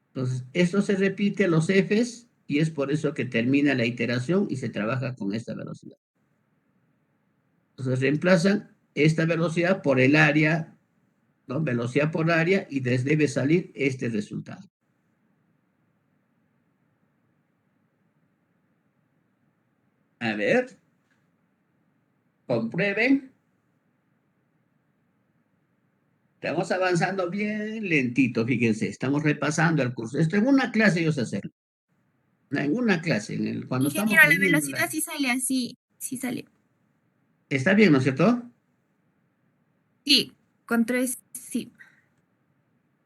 Entonces, esto se repite los Fs y es por eso que termina la iteración y se trabaja con esta velocidad. Entonces, reemplazan esta velocidad por el área ¿no? Velocidad por área y debe salir este resultado. A ver, comprueben. Estamos avanzando bien lentito, fíjense, estamos repasando el curso. Esto en una clase yo sé hacerlo. En una clase, cuando estamos Ingeniero, la leyendo velocidad sí sale así, sí sale. Está bien, ¿no es cierto? Sí, con 3, sí.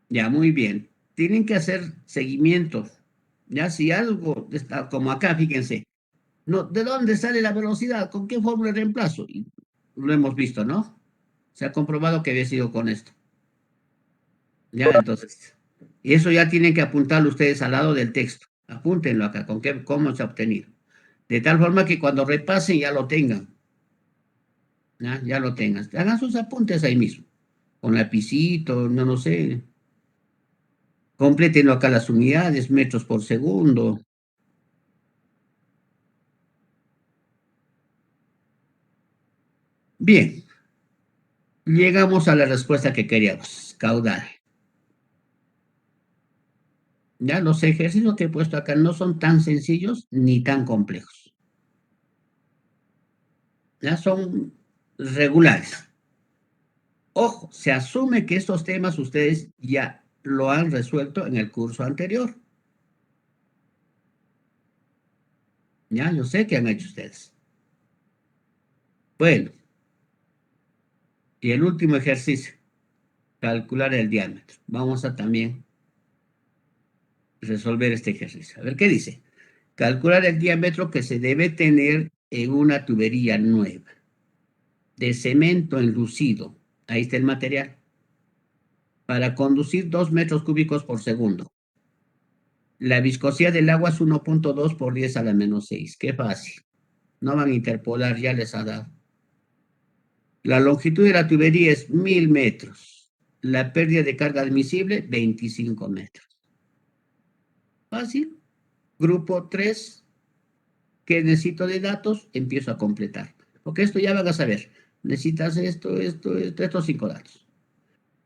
Ya, muy bien. Tienen que hacer seguimientos. Ya, si algo está como acá, fíjense. No, ¿de dónde sale la velocidad? ¿Con qué fórmula de reemplazo? Y lo hemos visto, ¿no? Se ha comprobado que había sido con esto. Ya, entonces. Y eso ya tienen que apuntarlo ustedes al lado del texto. Apúntenlo acá, cómo se ha obtenido. De tal forma que cuando repasen ya lo tengan. Ya lo tengan. Hagan sus apuntes ahí mismo. Con lapicito, no sé. Complétenlo acá las unidades, metros por segundo. Bien. Llegamos a la respuesta que queríamos. Caudal. Ya los ejercicios que he puesto acá no son tan sencillos ni tan complejos. Ya son regulares. Ojo, se asume que estos temas ustedes ya lo han resuelto en el curso anterior. Ya, yo sé que han hecho ustedes. Bueno, y el último ejercicio, calcular el diámetro. Vamos a también resolver este ejercicio. A ver, ¿qué dice? Calcular el diámetro que se debe tener en una tubería nueva de cemento enlucido. Ahí está el material. Para conducir 2 metros cúbicos por segundo. La viscosidad del agua es 1.2 por 10 a la menos 6. Qué fácil. No van a interpolar, ya les ha dado. La longitud de la tubería es 1000 metros. La pérdida de carga admisible, 25 metros. Fácil. Grupo 3. ¿Qué necesito de datos? Empiezo a completar. Porque esto ya van a saber. Necesitas estos 5 datos.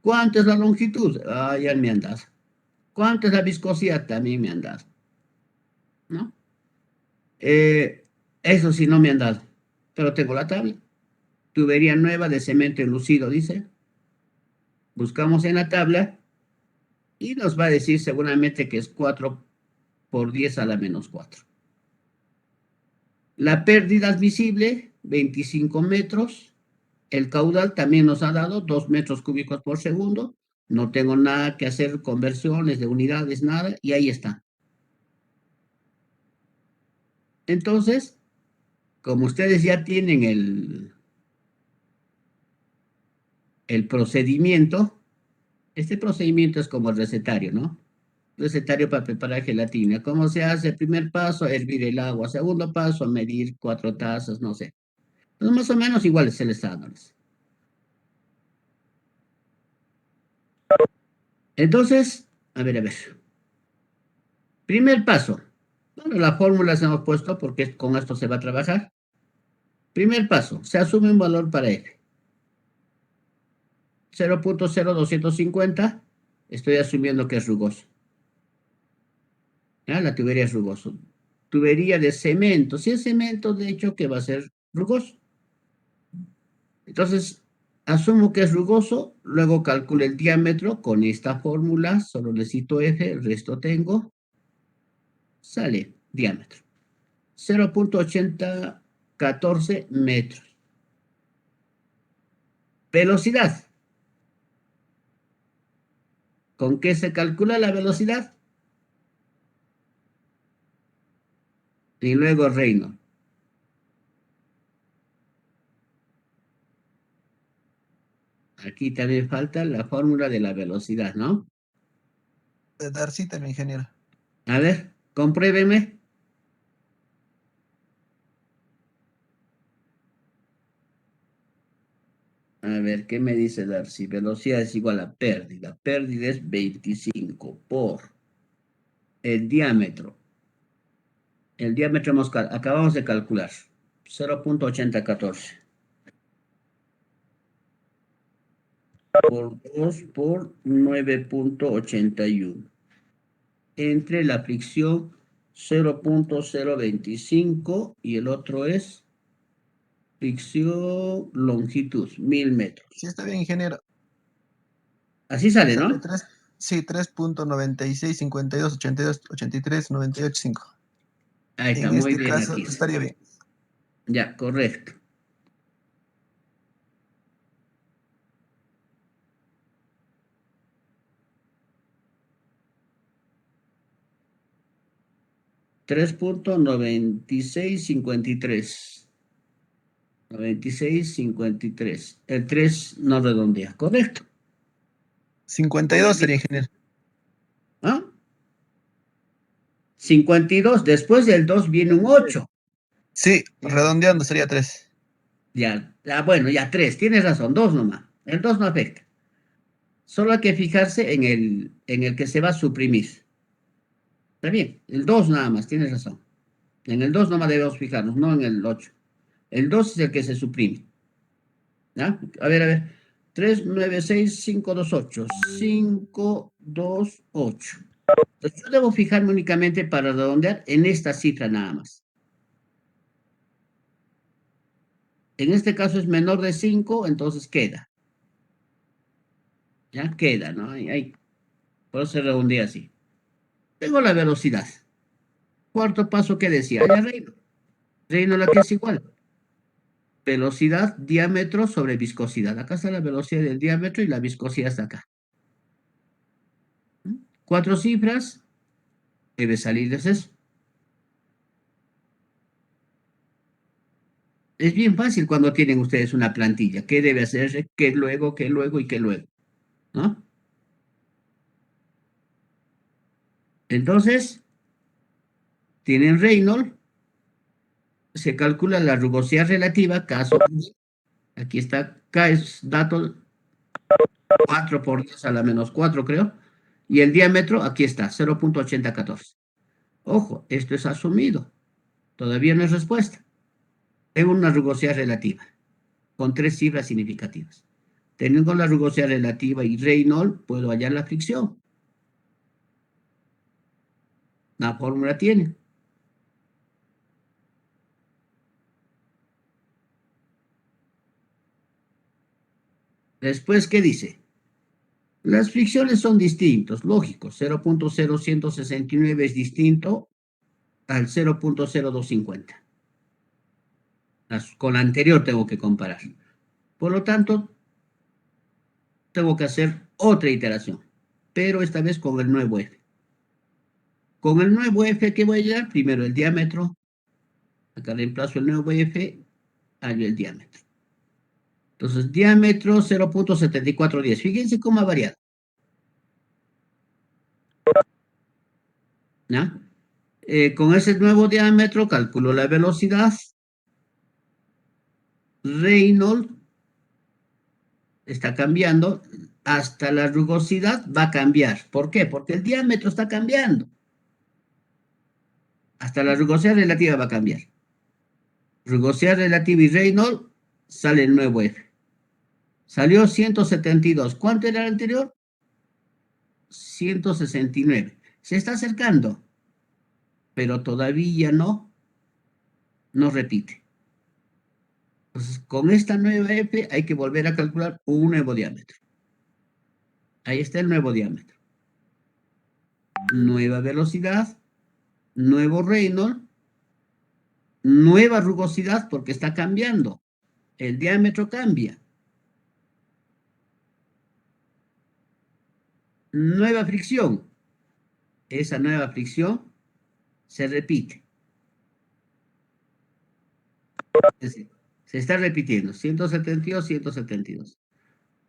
¿Cuánto es la longitud? Ah, ya me han dado. ¿Cuánto es la viscosidad? También me han dado. ¿No? Eso sí no me han dado. Pero tengo la tabla. Tubería nueva de cemento enlucido, dice. Buscamos en la tabla y nos va a decir seguramente que es 4 por 10 a la menos 4. La pérdida admisible, 25 metros. El caudal también nos ha dado 2 metros cúbicos por segundo. No tengo nada que hacer conversiones de unidades, nada, y ahí está. Entonces, como ustedes ya tienen el procedimiento, este procedimiento es como el recetario, ¿no? Recetario para preparar gelatina. ¿Cómo se hace? Primer paso, hervir el agua. Segundo paso, medir 4 tazas, no sé. Entonces, más o menos igual es el estado. Entonces, a ver. Primer paso. Bueno, la fórmula se hemos puesto porque con esto se va a trabajar. Primer paso, se asume un valor para F. 0.0250, estoy asumiendo que es rugoso. ¿Ya? La tubería es rugoso. Tubería de cemento. Si es cemento, de hecho, que va a ser rugoso. Entonces, asumo que es rugoso, luego calculo el diámetro con esta fórmula, solo necesito F, el resto tengo. Sale diámetro. 0.8014 metros. Velocidad. ¿Con qué se calcula la velocidad? Y luego Reynolds. Aquí también falta la fórmula de la velocidad, ¿no? De Darcy también, ingeniero. A ver, compruébeme. A ver, ¿qué me dice Darcy? Velocidad es igual a pérdida. Pérdida es 25 por el diámetro. El diámetro acabamos de calcular. 0.8014. por 2 por 9.81. Entre la fricción 0.025 y el otro es fricción longitud, 1000 metros. Sí, está bien, ingeniero. Así sale, Sale ¿no? 3, sí, 3.96, 52, 82, 83, 98, 5. Ahí está, En muy este bien caso aquí. estaría bien. Ya, correcto. $3.9653. 96.53. El 3 no redondea, correcto. 52 sería, ingeniero. ¿Ah? 52, después del 2 viene un 8. Sí, redondeando sería 3. Ya, bueno, ya 3, tienes razón, 2 nomás. El 2 no afecta. Solo hay que fijarse en el que se va a suprimir. Está bien, el 2 nada más, tienes razón. En el 2 nomás debemos fijarnos, no en el 8. El 2 es el que se suprime. ¿Ya? A ver. 3, 9, 6, 5, 2, 8. 5, 2, 8. Entonces yo debo fijarme únicamente para redondear en esta cifra nada más. En este caso es menor de 5, entonces queda. Ya queda, ¿no? Por eso se redondea así. Tengo la velocidad. Cuarto paso que decía, ya reino. Reino la que es igual. Velocidad, diámetro sobre viscosidad. Acá está la velocidad del diámetro y la viscosidad está acá. 4 cifras, debe salirles eso. Es bien fácil cuando tienen ustedes una plantilla. ¿Qué debe hacerse? ¿Qué luego? ¿Qué luego? ¿Y qué luego? ¿No? Entonces, tienen Reynolds, se calcula la rugosidad relativa, caso, aquí está, K es dato 4 por 10 a la menos 4, creo, y el diámetro, aquí está, 0.8014. Ojo, esto es asumido, todavía no es respuesta. Tengo una rugosidad relativa, con 3 cifras significativas. Teniendo la rugosidad relativa y Reynolds, puedo hallar la fricción. La fórmula tiene. Después, ¿qué dice? Las fricciones son distintos, lógicos. 0.0169 es distinto al 0.0250. Con la anterior tengo que comparar. Por lo tanto, tengo que hacer otra iteración, pero esta vez con el nuevo F. Con el nuevo F, ¿qué voy a hallar? Primero el diámetro. Acá reemplazo el nuevo F, hallo el diámetro. Entonces, diámetro 0.7410. Fíjense cómo ha variado. ¿Ya? Con ese nuevo diámetro calculo la velocidad. Reynolds está cambiando, hasta la rugosidad va a cambiar. ¿Por qué? Porque el diámetro está cambiando. Hasta la rugosidad relativa va a cambiar. Rugosidad relativa y Reynolds, sale el nuevo F. Salió 172. ¿Cuánto era el anterior? 169. Se está acercando, pero todavía no repite. Entonces, con esta nueva F hay que volver a calcular un nuevo diámetro. Ahí está el nuevo diámetro. Nueva velocidad, nuevo Reynolds, nueva rugosidad porque está cambiando. El diámetro cambia. Nueva fricción. Esa nueva fricción se repite. Es decir, se está repitiendo. 172, 172.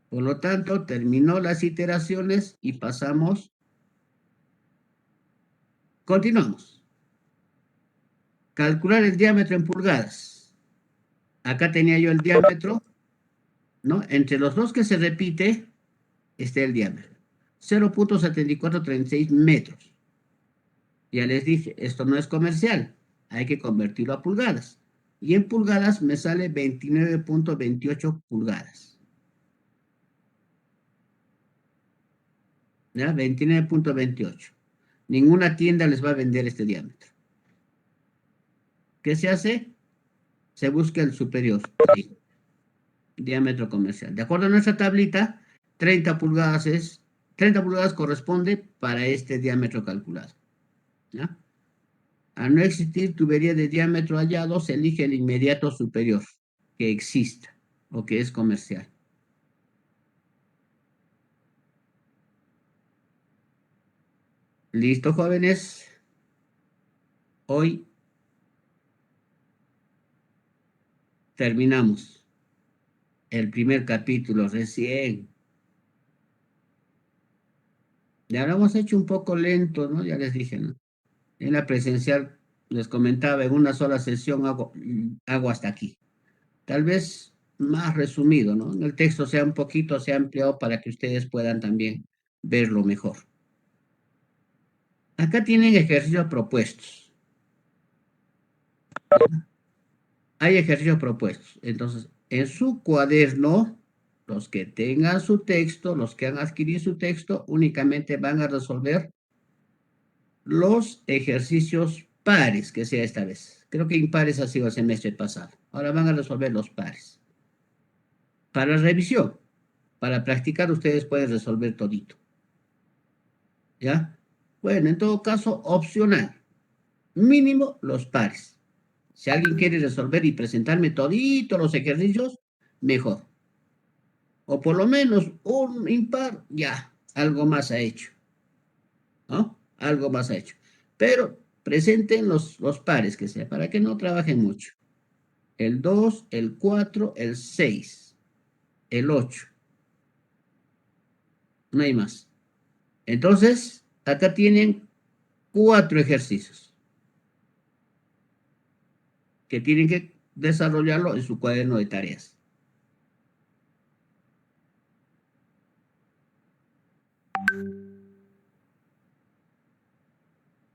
Por lo tanto, terminó las iteraciones y pasamos. Continuamos. Calcular el diámetro en pulgadas. Acá tenía yo el diámetro, ¿no? Entre los dos que se repite, está el diámetro. 0.7436 metros. Ya les dije, esto no es comercial. Hay que convertirlo a pulgadas. Y en pulgadas me sale 29.28 pulgadas. ¿Ya? 29.28. Ninguna tienda les va a vender este diámetro. ¿Qué se hace? Se busca el superior. Sí. Diámetro comercial. De acuerdo a nuestra tablita, 30 pulgadas corresponde para este diámetro calculado. ¿Ya? Al no existir tubería de diámetro hallado, se elige el inmediato superior que exista o que es comercial. ¿Listo, jóvenes? Hoy terminamos el primer capítulo recién. Ya lo hemos hecho un poco lento, ¿no? Ya les dije, ¿no? En la presencial, les comentaba, en una sola sesión hago hasta aquí. Tal vez más resumido, ¿no? En el texto sea un poquito, se ha ampliado para que ustedes puedan también verlo mejor. Acá tienen ejercicios propuestos. Hay ejercicios propuestos. Entonces, en su cuaderno, los que tengan su texto, los que han adquirido su texto, únicamente van a resolver los ejercicios pares, que sea esta vez. Creo que impares ha sido el semestre pasado. Ahora van a resolver los pares. Para revisión, para practicar, ustedes pueden resolver todito. ¿Ya? Bueno, en todo caso, opcional. Mínimo los pares. Si alguien quiere resolver y presentarme todito los ejercicios, mejor. O por lo menos un impar, ya, algo más ha hecho. ¿No? Algo más ha hecho. Pero presenten los pares, que sea, para que no trabajen mucho. El 2, el 4, el 6, el 8. No hay más. Entonces, acá tienen 4 ejercicios que tienen que desarrollarlo en su cuaderno de tareas.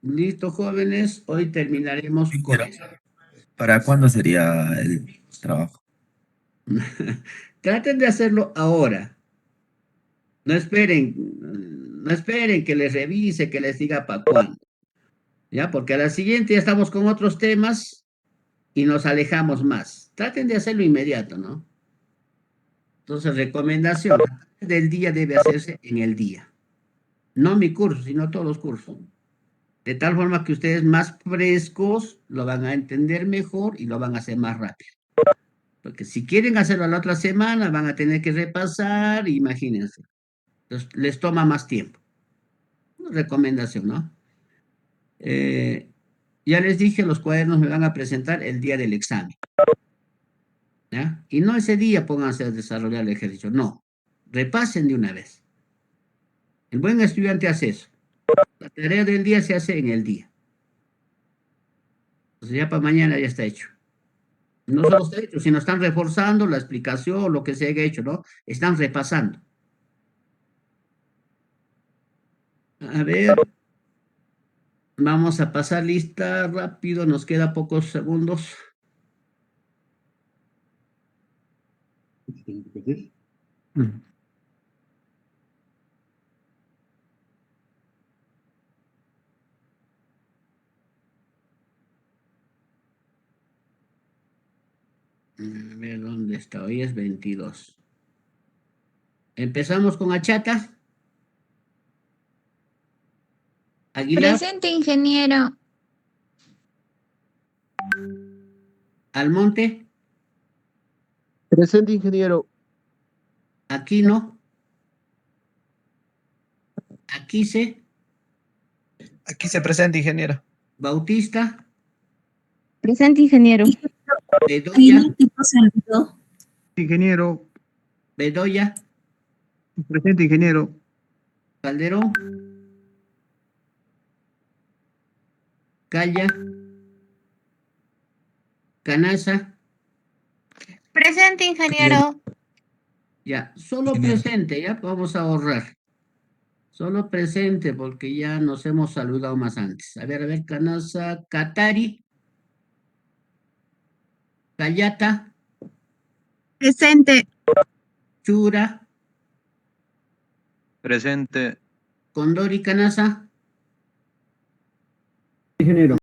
Listo, jóvenes. Hoy terminaremos con eso. ¿Para cuándo sería el trabajo? Traten de hacerlo ahora. No esperen que les revise, que les diga para cuándo. ¿Ya? Porque a la siguiente ya estamos con otros temas y nos alejamos más. Traten de hacerlo inmediato, ¿no? Entonces, recomendación, del día debe hacerse en el día. No mi curso, sino todos los cursos. De tal forma que ustedes más frescos lo van a entender mejor y lo van a hacer más rápido. Porque si quieren hacerlo la otra semana, van a tener que repasar, imagínense. Entonces, les toma más tiempo. Recomendación, ¿no? Ya les dije, los cuadernos me van a presentar el día del examen. ¿Ya? Y no ese día pónganse a desarrollar el ejercicio, no. Repasen de una vez. El buen estudiante hace eso. La tarea del día se hace en el día. Entonces ya para mañana ya está hecho. No solo está hecho, sino están reforzando la explicación, lo que se haya hecho, ¿no? Están repasando. A ver, vamos a pasar lista rápido, nos queda pocos segundos. Mm. A ver, ¿dónde está? Hoy es 22. Empezamos con Achata. Aguilar, Presente, ingeniero. Almonte, Presente, ingeniero. Aquino, Aquise, Aquí se presenta, ingeniero. Bautista, Presente, ingeniero. Bedoya, Aguilar tipo se olvidó. Ingeniero. Bedoya, Presente, ingeniero. Calderón, Calla, Canaza. Presente, ingeniero. Ya, solo presente, ya vamos a ahorrar. Solo presente porque ya nos hemos saludado más antes. A ver, Canaza, Catari, Cayata, Presente. Chura, Presente. Condori Canasa. Ingeniero.